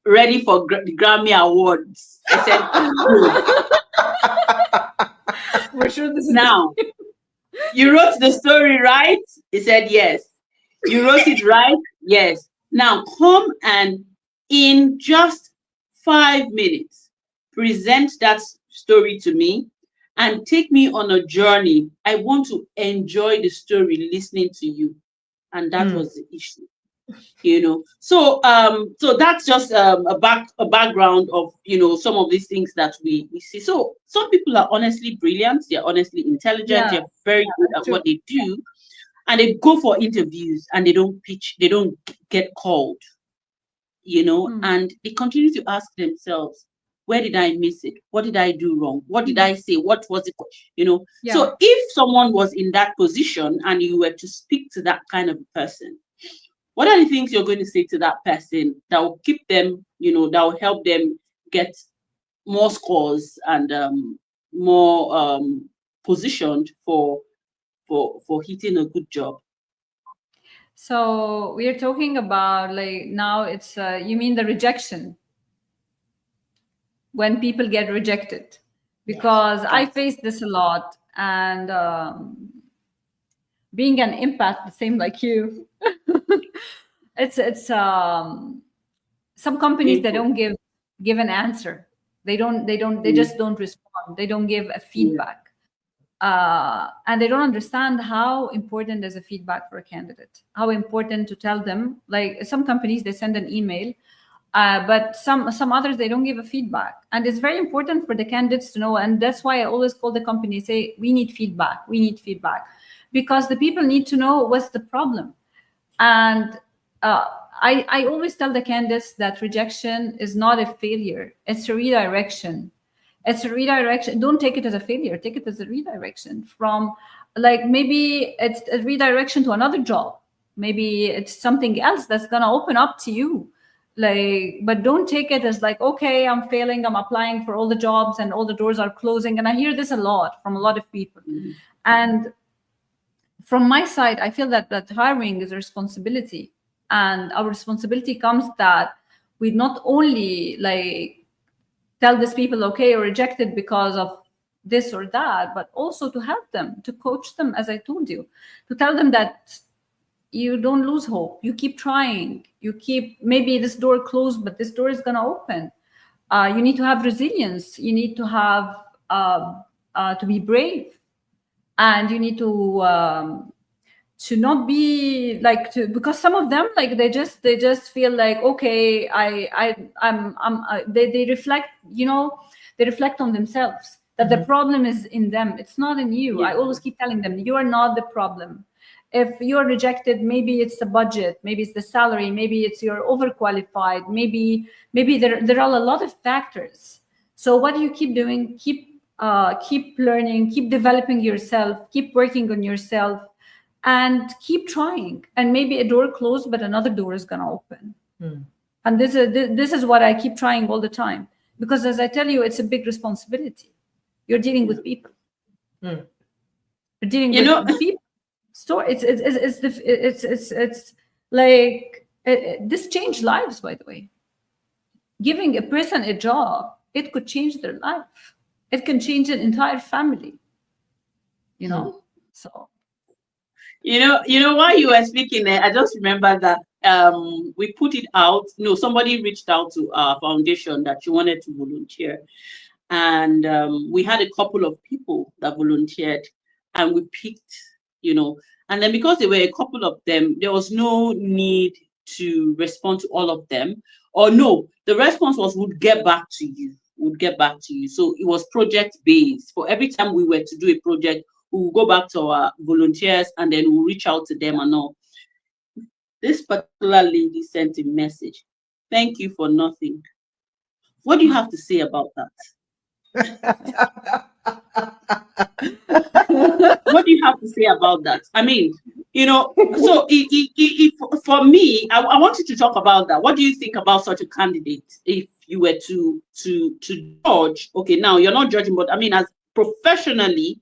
ready for the Grammy Awards. I said, "We're sure this is now." You wrote the story right? He said yes. You wrote it right? Yes. Now come and in just 5 minutes, present that story to me and take me on a journey. I want to enjoy the story listening to you. And that was the issue. So that's just a background of some of these things that we see. So some people are honestly brilliant, they're honestly intelligent, they're very good at what they do, and they go for interviews and they don't pitch, they don't get called, and they continue to ask themselves, where did I miss it? What did I do wrong? What did I say? What was it? So if someone was in that position and you were to speak to that kind of person, what are the things you're going to say to that person that will keep them, that will help them get more scores and more positioned for hitting a good job? So we are talking about, like, now it's you mean the rejection, when people get rejected? Because Yes. I face this a lot, and being an empath, the same like you, it's some companies, they don't give an answer. They just don't respond. They don't give a feedback. And they don't understand how important is a feedback for a candidate, how important to tell them. Like, some companies, they send an email, but some others, they don't give a feedback. And it's very important for the candidates to know. And that's why I always call the company, say, we need feedback, because the people need to know what's the problem. And I always tell the candidates that rejection is not a failure, it's a redirection. It's a redirection. Don't take it as a failure. Take it as a redirection from, like, maybe it's a redirection to another job. Maybe it's something else that's going to open up to you. Like, but don't take it as like, okay, I'm failing, I'm applying for all the jobs and all the doors are closing. And I hear this a lot from a lot of people. Mm-hmm. And from my side, I feel that hiring is a responsibility. And our responsibility comes that we not only, like, tell these people, okay, you're rejected because of this or that, but also to help them, to coach them, as I told you, to tell them that you don't lose hope. You keep trying. You keep, maybe this door closed, but this door is going to open. You need to have resilience. You need to have, to be brave. And you need to not be like, because some of them, like, they just feel like, okay, they reflect, they reflect on themselves, that the problem is in them. It's not in you. Yeah. I always keep telling them, you are not the problem. If you're rejected, maybe it's the budget, maybe it's the salary, maybe it's you're overqualified, maybe there are a lot of factors. So what do you keep doing? Keep learning, keep developing yourself, keep working on yourself, and keep trying. And maybe a door closed, but another door is going to open. And this is what I keep trying all the time, because, as I tell you, it's a big responsibility. You're dealing with people. You're dealing with people. So it's like, this changed lives, by the way. Giving a person a job, it could change their life. It can change an entire family. So. While you were speaking, I just remember that we put it out. Somebody reached out to our foundation that she wanted to volunteer, and we had a couple of people that volunteered, and we picked, and then because there were a couple of them, there was no need to respond to all of them, or no, the response was, we'll get back to you. So it was project based. For every time we were to do a project, we'll go back to our volunteers and then we'll reach out to them and all. This particular lady sent a message. Thank you for nothing. What do you have to say about that? What do you have to say about that? I mean, so for me, I wanted to talk about that. What do you think about such a candidate? If you were to judge, okay, now you're not judging, but I mean, as professionally,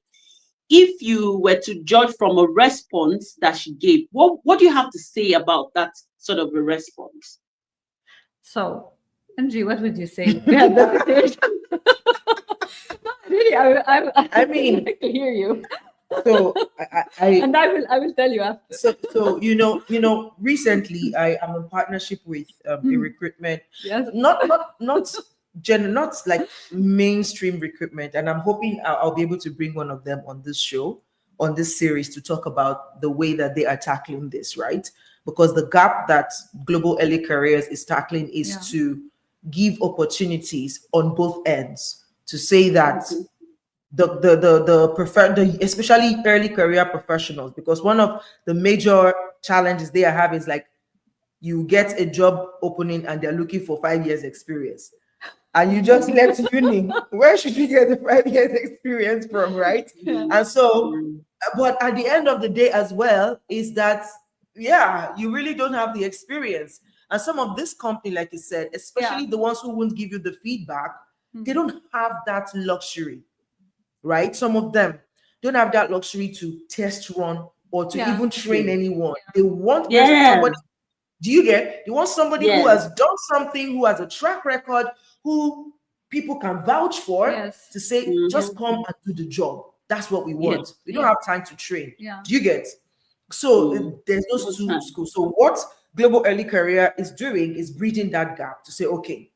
if you were to judge from a response that she gave, what do you have to say about that sort of a response? So, Angie, what would you say? Yeah, really, I mean, I'd like to hear you. So and I will tell you after. So recently I am in partnership with a recruitment. Yes. Not like mainstream recruitment, and I'm hoping I'll be able to bring one of them on this show, on this series, to talk about the way that they are tackling this, right? Because the gap that Global Early Careers is tackling is to give opportunities on both ends, to say that the especially early career professionals, because one of the major challenges they are having is, like, you get a job opening and they're looking for 5 years experience. And you just left uni. Where should you get the 5 years experience from, right? Yeah. And so, but at the end of the day as well, is that, you really don't have the experience. And some of this company, like you said, especially the ones who won't give you the feedback, They don't have that luxury, right? Some of them don't have that luxury to test run or to even train anyone. They want somebody. Do you get? They want somebody who has done something, who has a track record, who people can vouch for to say, just come and do the job. That's what we want. We don't have time to train. Do you get? So there's those two schools. So what Global Early Career is doing is bridging that gap to say, okay,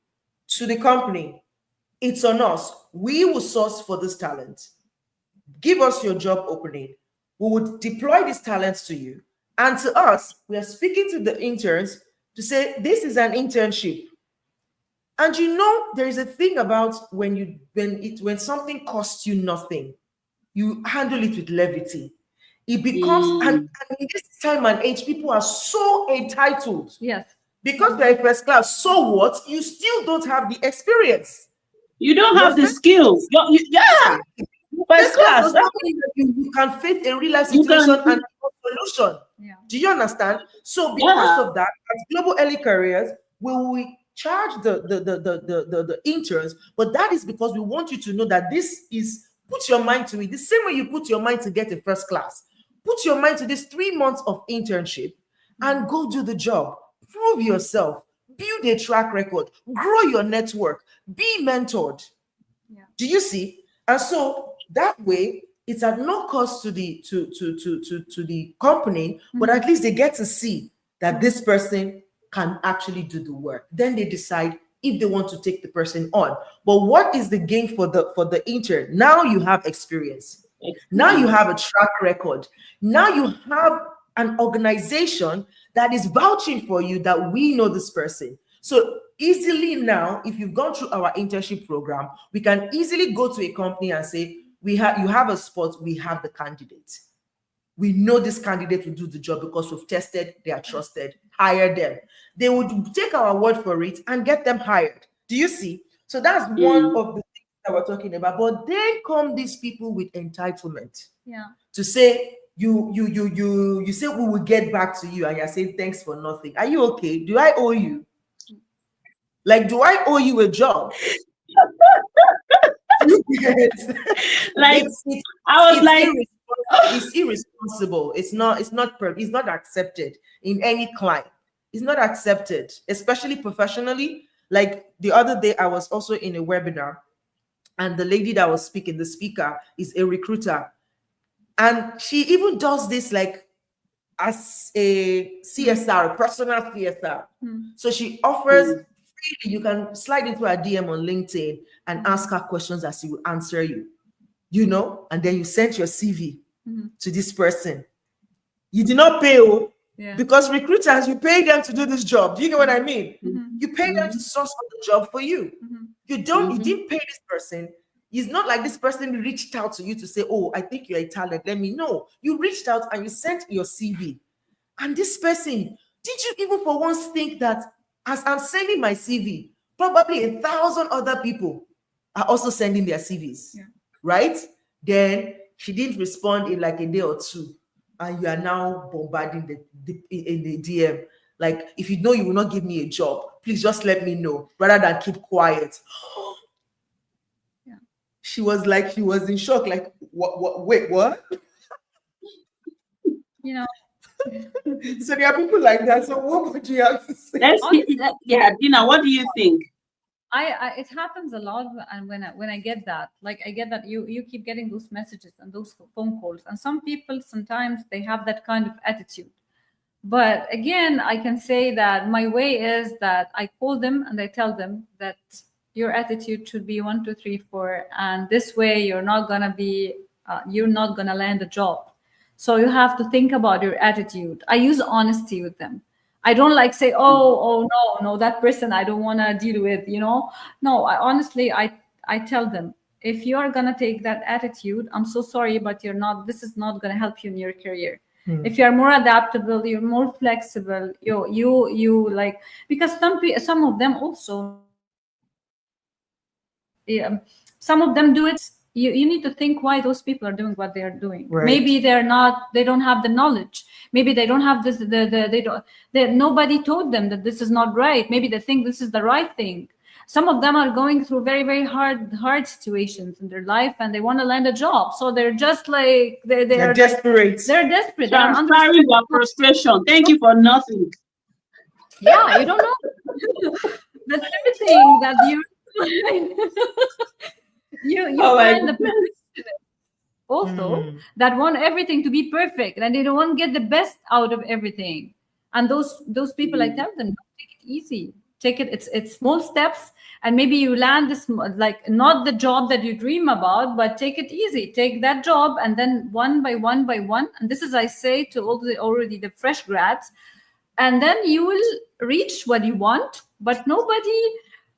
to the company, it's on us. We will source for this talent. Give us your job opening. We would deploy these talents to you. And to us, we are speaking to the interns to say, this is an internship. And you know, there is a thing about when something costs you nothing, you handle it with levity. It becomes, and in this time and age, people are so entitled. Yes. Because they're first class, so what? You still don't have the experience. You don't have the skills. First class. Does not mean that you can face a real life situation and a solution. Do you understand? So because of that, as Global Early Careers, we charge the interns, but that is because we want you to know that this is, put your mind to it. The same way you put your mind to get a first class. Put your mind to this 3 months of internship and go do the job. Prove yourself. Build a track record. Grow your network. Be mentored. Do you see? And so that way, it's at no cost to the company, but at least they get to see that this person can actually do the work. Then they decide if they want to take the person on. But what is the gain for the intern? Now you have experience. Now you have a track record. Now you have an organization that is vouching for you that we know this person. So easily now, if you've gone through our internship program, we can easily go to a company and say, you have a spot, we have the candidate. We know this candidate will do the job because we've tested, they are trusted, hire them. They would take our word for it and get them hired. Do you see? So that's one of the things that we're talking about. But then come these people with entitlement. To say, you say we will get back to you, and you're saying thanks for nothing. Are you okay? Do I owe you? Like, do I owe you a job? Like, I was like, it's irresponsible. It's not accepted in any client. It's not accepted, especially professionally. Like the other day, I was also in a webinar, and the lady that was speaking, the speaker, is a recruiter, and she even does this like as a CSR, a personal CSR. So she offers. You can slide into her DM on LinkedIn and ask her questions as she will answer you, and then you send your CV to this person. You did not pay, because recruiters, you pay them to do this job. Do you know what I mean? You pay them to source for the job for you. You didn't pay this person. It's not like this person reached out to you to say, oh, I think you're a talent. Let me know. You reached out and you sent your CV. And this person, did you even for once think that as I'm sending my CV, probably 1,000 other people are also sending their CVs, right? Then she didn't respond in like a day or two, and you are now bombarding in the DM. Like, if you know you will not give me a job, please just let me know, rather than keep quiet. She was in shock, like, wait, what? So there are people like that. So what would you have to say? Dina, what do you think? It happens a lot, and when I get that, you keep getting those messages and those phone calls, and some people sometimes they have that kind of attitude. But again, I can say that my way is that I call them and I tell them that your attitude should be 1, 2, 3, 4, and this way you're not gonna land a job. So you have to think about your attitude. I use honesty with them. I don't say, oh no, that person I don't want to deal with, No, I tell them, if you are gonna take that attitude, I'm so sorry, but this is not gonna help you in your career. If you're more adaptable, you're more flexible, you like, because some of them also, some of them do it. You need to think why those people are doing what they are doing. Right. Maybe they don't have the knowledge. Maybe they don't have this, nobody told them that this is not right. Maybe they think this is the right thing. Some of them are going through very, very hard situations in their life, and they want to land a job. So they're just like they're desperate. They're desperate. Transferring their frustration. Thank you for nothing. Yeah, you don't know. The third thing that you find the perfectionist also that want everything to be perfect, and they don't want to get the best out of everything. And those people, I tell them, take it easy. Take it. It's small steps, and maybe you land this, like, not the job that you dream about, but take it easy. Take that job, and then one by one by one. And this is, I say to all the fresh grads, and then you will reach what you want. But nobody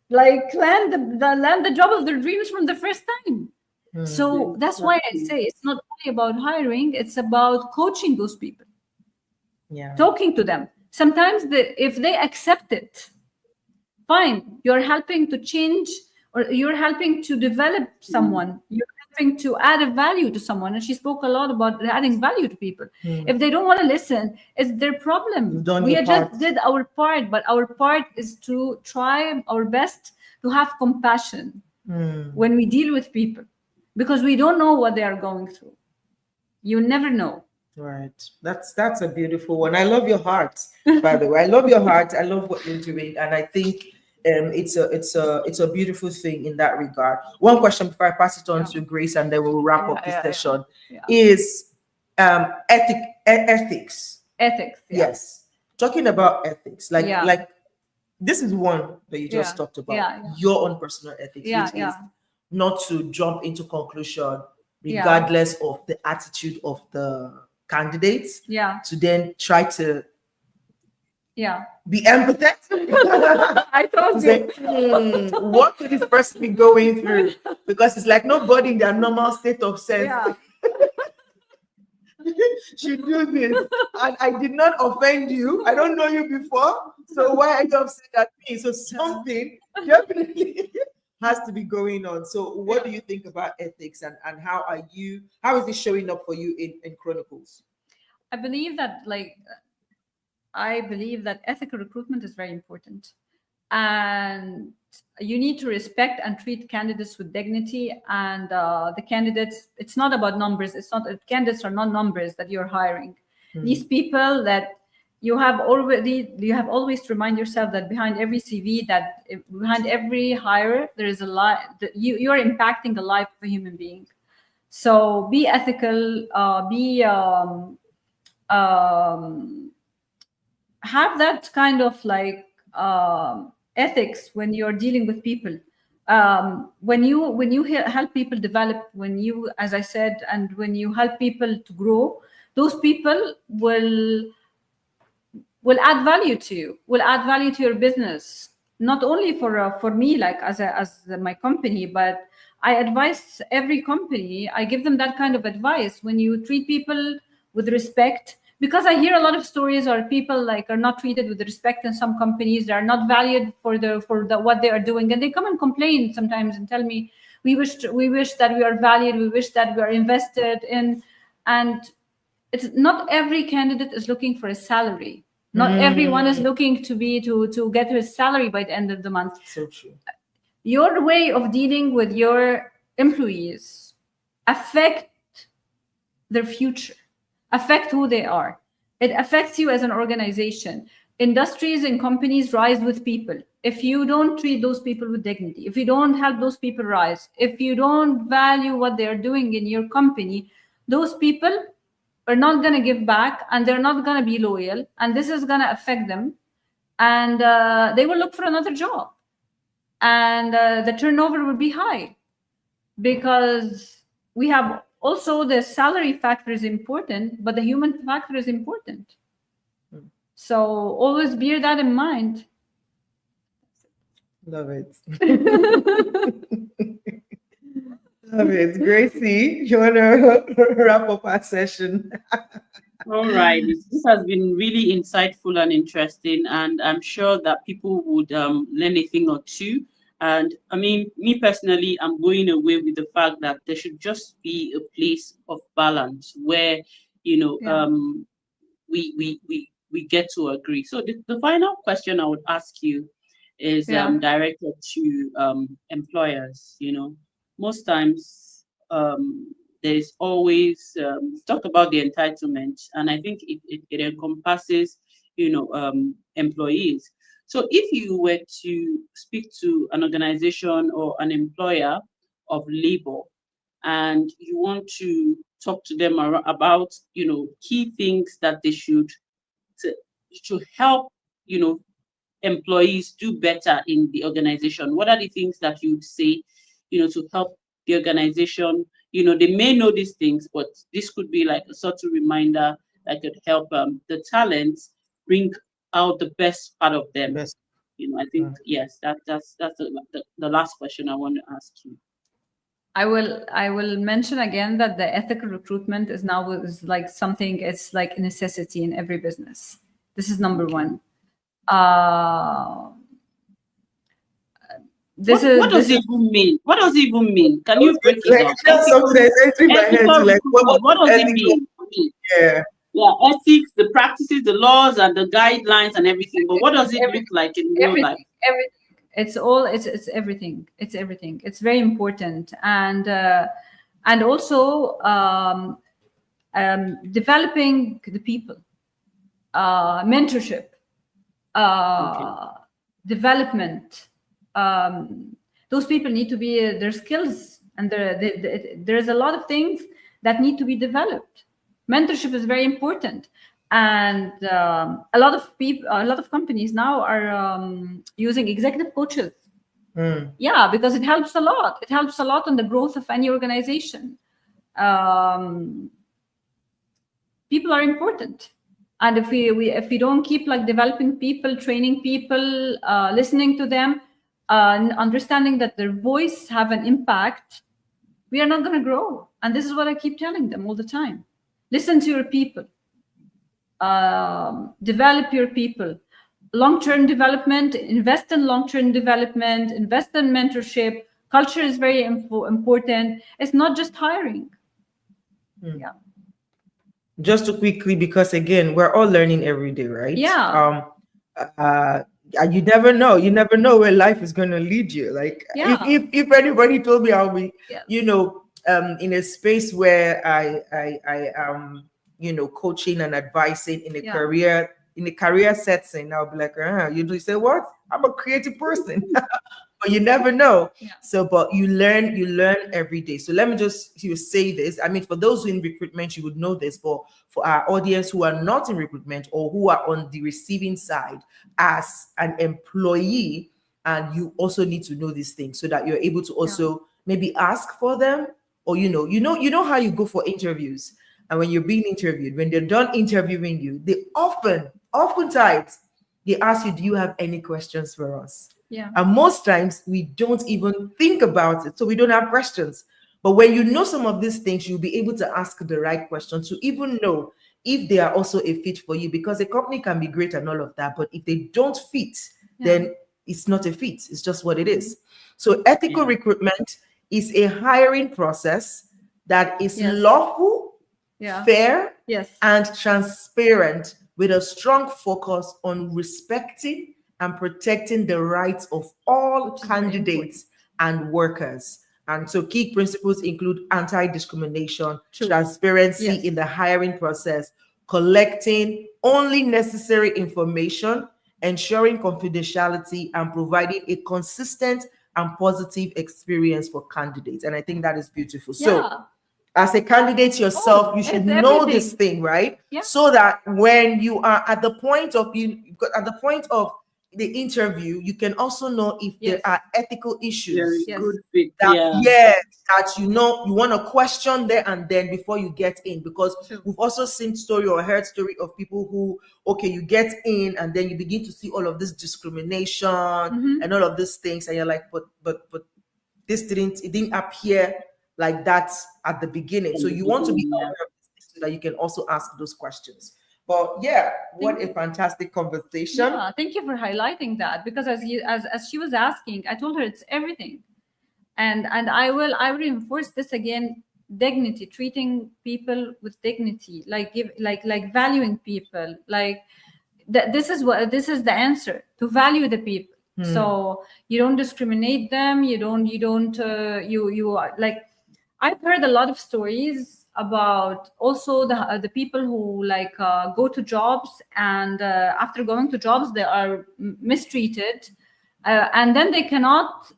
like land the job of their dreams from the first time. So that's why I say it's not only about hiring; it's about coaching those people. Yeah, talking to them. Sometimes if they accept it, fine, you're helping to change, or you're helping to develop someone. You're helping to add a value to someone. And she spoke a lot about adding value to people. If they don't want to listen, it's their problem. We just did our part, but our part is to try our best to have compassion when we deal with people, because we don't know what they are going through. You never know. Right. That's a beautiful one. I love your heart, by the way. I love your heart. I love what you're doing, and I think it's a beautiful thing in that regard. One question before I pass it on to Grace, and then we'll wrap up this session is ethics. Ethics. Yes. Talking about ethics, like this is one that you just talked about. Your own personal ethics, which is not to jump into conclusion regardless of the attitude of the candidates, to then try to be empathetic. I told you. What could this person be going through? Because it's like nobody in their normal state of sense should do this. And I did not offend you. I don't know you before. So why are you upset at me? So something definitely has to be going on. So what do you think about ethics, and how is it showing up for you in Chronicles? I believe that ethical recruitment is very important, and you need to respect and treat candidates with dignity. And the candidates, it's not about numbers. Candidates are not numbers that you're hiring. These people that you have always to remind yourself that behind every CV, behind every hire, there is a life. You are impacting the life of a human being. So be ethical. Have that kind of ethics when you're dealing with people. When you help people develop, as I said, and when you help people to grow, those people will add value to you, will add value to your business. Not only for me, like as my company, but I advise every company. I give them that kind of advice. When you treat people with respect, because I hear a lot of stories where people are not treated with respect in some companies. They are not valued for what they are doing, and they come and complain sometimes and tell me, we wish that we are valued, we wish that we are invested in. And it's not every candidate is looking for a salary. Not everyone is looking to get his salary by the end of the month. So true. Your way of dealing with your employees affect their future, affect who they are. It affects you as an organization. Industries and companies rise with people. If you don't treat those people with dignity, if you don't help those people rise, if you don't value what they're doing in your company, those people are not going to give back, and they're not going to be loyal, and this is going to affect them, and they will look for another job, and the turnover will be high, because we have also the salary factor is important, but the human factor is important. So always bear that in mind. Love it. Love it. Gracie, you want to wrap up our session? All right. This has been really insightful and interesting, and I'm sure that people would learn a thing or two. And I mean, me personally, I'm going away with the fact that there should just be a place of balance where, we get to agree. So the final question I would ask you is directed to employers. You know, most times there's always talk about the entitlement, and I think it encompasses, you know, employees. So if you were to speak to an organization or an employer of labor, and you want to talk to them about, you know, key things that they should to help, you know, employees do better in the organization, what are the things that you'd say, you know, to help the organization? You know, they may know these things, but this could be like a sort of reminder that could help the talents bring out the best part of them. You know, I think yes, that's the last question I want to ask you. I will mention again that the ethical recruitment is like something, it's like a necessity in every business. This is number one. What does it even mean? What does it even mean? Can you break it down? That's something that's entering my head. Like, what does it mean? Yeah, ethics, the practices, the laws, and the guidelines, and everything. But what does it look like in real life? It's everything. It's everything. It's very important, and also developing the people, mentorship, development. Those people need to be their skills, and there's a lot of things that need to be developed. Mentorship is very important, and a lot of companies now are using executive coaches. Yeah, because it helps a lot. It helps a lot on the growth of any organization. People are important. And if we don't keep like developing people, training people, listening to them, understanding that their voice have an impact, we are not going to grow. And this is what I keep telling them all the time. Listen to your people. Develop your people. Long-term development, invest in long-term development, invest in mentorship. Culture is very important. It's not just hiring. Yeah. Just to quickly, because again, we're all learning every day, right? Yeah. You never know. You never know where life is going to lead you. Like, if anybody told me I'll be, you know, in a space where I am, you know, coaching and advising in a career setting, I'll be like, you do say what? I'm a creative person. But you never know. So, but you learn every day. So let me just say this. I mean, for those who in recruitment, you would know this, but for our audience who are not in recruitment or who are on the receiving side as an employee, and you also need to know these things so that you're able to also maybe ask for them, or you know how you go for interviews, and when you're being interviewed, when they're done interviewing you, they oftentimes they ask you, do you have any questions for us? Yeah. And most times we don't even think about it, so we don't have questions. But when you know some of these things, you'll be able to ask the right questions to even know if they are also a fit for you, because a company can be great and all of that, but if they don't fit, then it's not a fit. It's just what it is. So ethical recruitment is a hiring process that is lawful, fair, and transparent, with a strong focus on respecting and protecting the rights of all candidates and workers. And so key principles include anti-discrimination, transparency in the hiring process, collecting only necessary information, ensuring confidentiality, and providing a consistent and positive experience for candidates. And I think that is beautiful. So as a candidate yourself, you should know this thing, right? So that when you are at the point of the interview, you can also know if there are ethical issues. That you want to question there and then before you get in, because we've also seen story or heard story of people who, you get in and then you begin to see all of this discrimination and all of these things, and you're like, but this didn't appear like that at the beginning. So you want to be aware of this so that you can also ask those questions. But what a fantastic conversation. Yeah, thank you for highlighting that, because as she was asking, I told her it's everything. And I will reinforce this again: dignity, treating people with dignity, like valuing people. Like this is the answer, to value the people. So you don't discriminate them. You are like, I've heard a lot of stories about also the people who like go to jobs, and after going to jobs they are mistreated, and then they cannot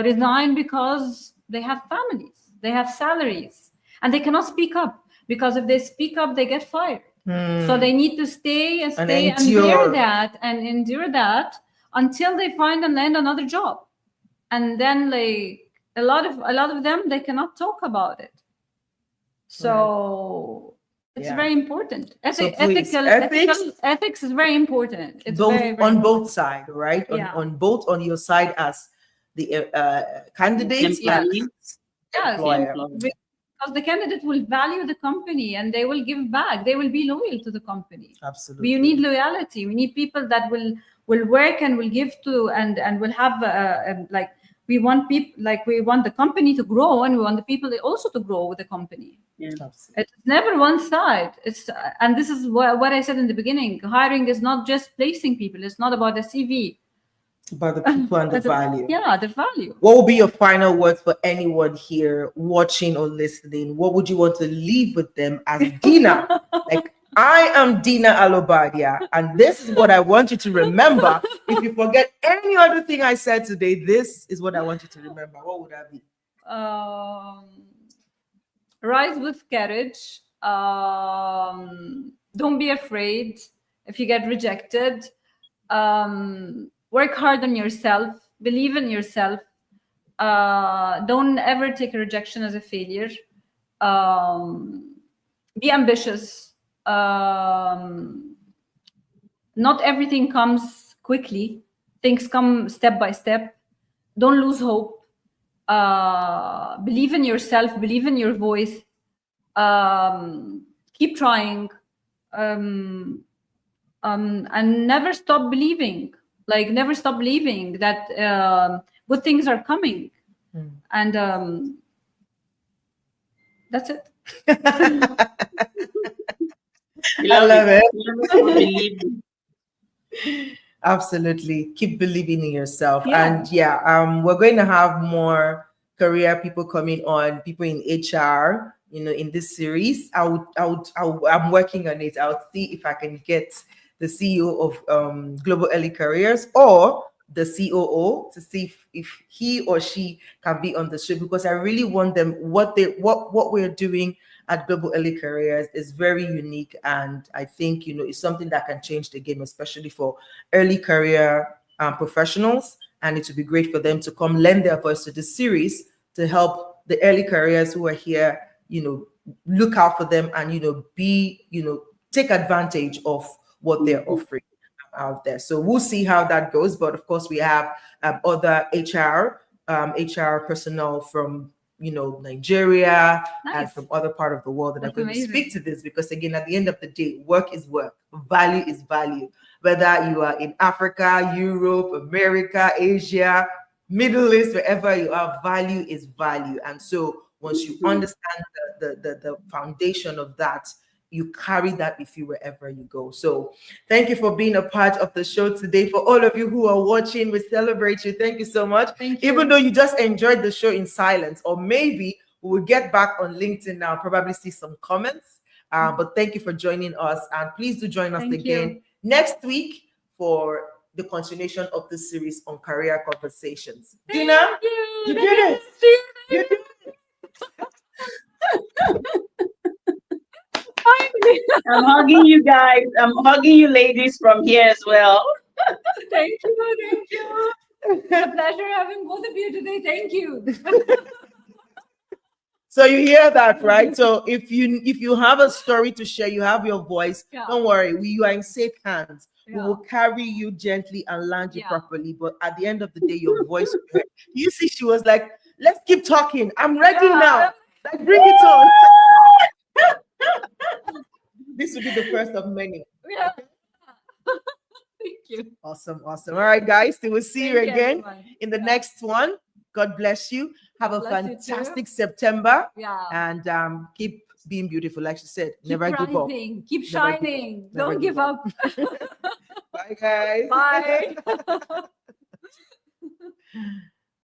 resign because they have families, they have salaries, and they cannot speak up, because if they speak up they get fired. So they need to stay and bear that and endure that until they find and land another job. And then like a lot of them, they cannot talk about it. So it's very important. Ethics is very important. It's very on both important. sides, right? On your side as the candidates, employer. Because the candidate will value the company and they will give back. They will be loyal to the company. Absolutely. We need loyalty. We need people that will work and will give to and will have like, we want people, like we want the company to grow, and we want the people also to grow with the company. It's never one side. It's and this is what I said in the beginning. Hiring is not just placing people. It's not about the CV. About the people and the value. The value. What would be your final words for anyone here watching or listening? What would you want to leave with them as Dina? Like, I am Dina Al Obaidi, and this is what I want you to remember. If you forget any other thing I said today, this is what I want you to remember. What would that be? Rise with courage. Don't be afraid if you get rejected. Work hard on yourself. Believe in yourself. Don't ever take a rejection as a failure. Be ambitious. Not everything comes quickly. Things come step by step. Don't lose hope. Believe in yourself. Believe in your voice. Keep trying. And never stop believing. Like, never stop believing that good things are coming. And that's it. I love it. Absolutely. Keep believing in yourself. And we're going to have more career people coming on, people in HR, in this series. I'm working on it. I'll see if I can get the CEO of Global Early Careers or the COO to see if he or she can be on the show, because I really want them, what we're doing at Global Early Careers is very unique, and I think it's something that can change the game, especially for early career professionals. And it would be great for them to come lend their voice to this series to help the early careers who are here, look out for them and take advantage of what they're offering out there. So we'll see how that goes. But of course, we have other HR personnel from Nigeria and from other part of the world that are going to speak to this, because again, at the end of the day, work is work, value is value. Whether you are in Africa, Europe, America, Asia, Middle East, wherever you are, value is value. And so once you understand the foundation of that, you carry that with you wherever you go. So thank you for being a part of the show today. For all of you who are watching, we celebrate you. Thank you so much. Thank you. Even though you just enjoyed the show in silence, or maybe we will get back on LinkedIn now, probably see some comments. But thank you for joining us. And please do join us again next week for the continuation of this series on career conversations. Dina, you did it. You did it. I'm hugging you guys. I'm hugging you ladies from here as well. Thank you. It's a pleasure having both of you today. Thank you. So you hear that, right? So if you have a story to share, you have your voice, don't worry, you are in safe hands. We will carry you gently and land you properly. But at the end of the day, your voice will hurt. You see, she was like, let's keep talking. I'm ready now. Like, bring it on. This will be the first of many. Yeah. Thank you. Awesome. All right, guys. We will see you again in the next one. God bless you. Have a fantastic September. Yeah. And keep being beautiful. Like she said, never give up. Keep shining. Don't give up. Bye, guys. Bye.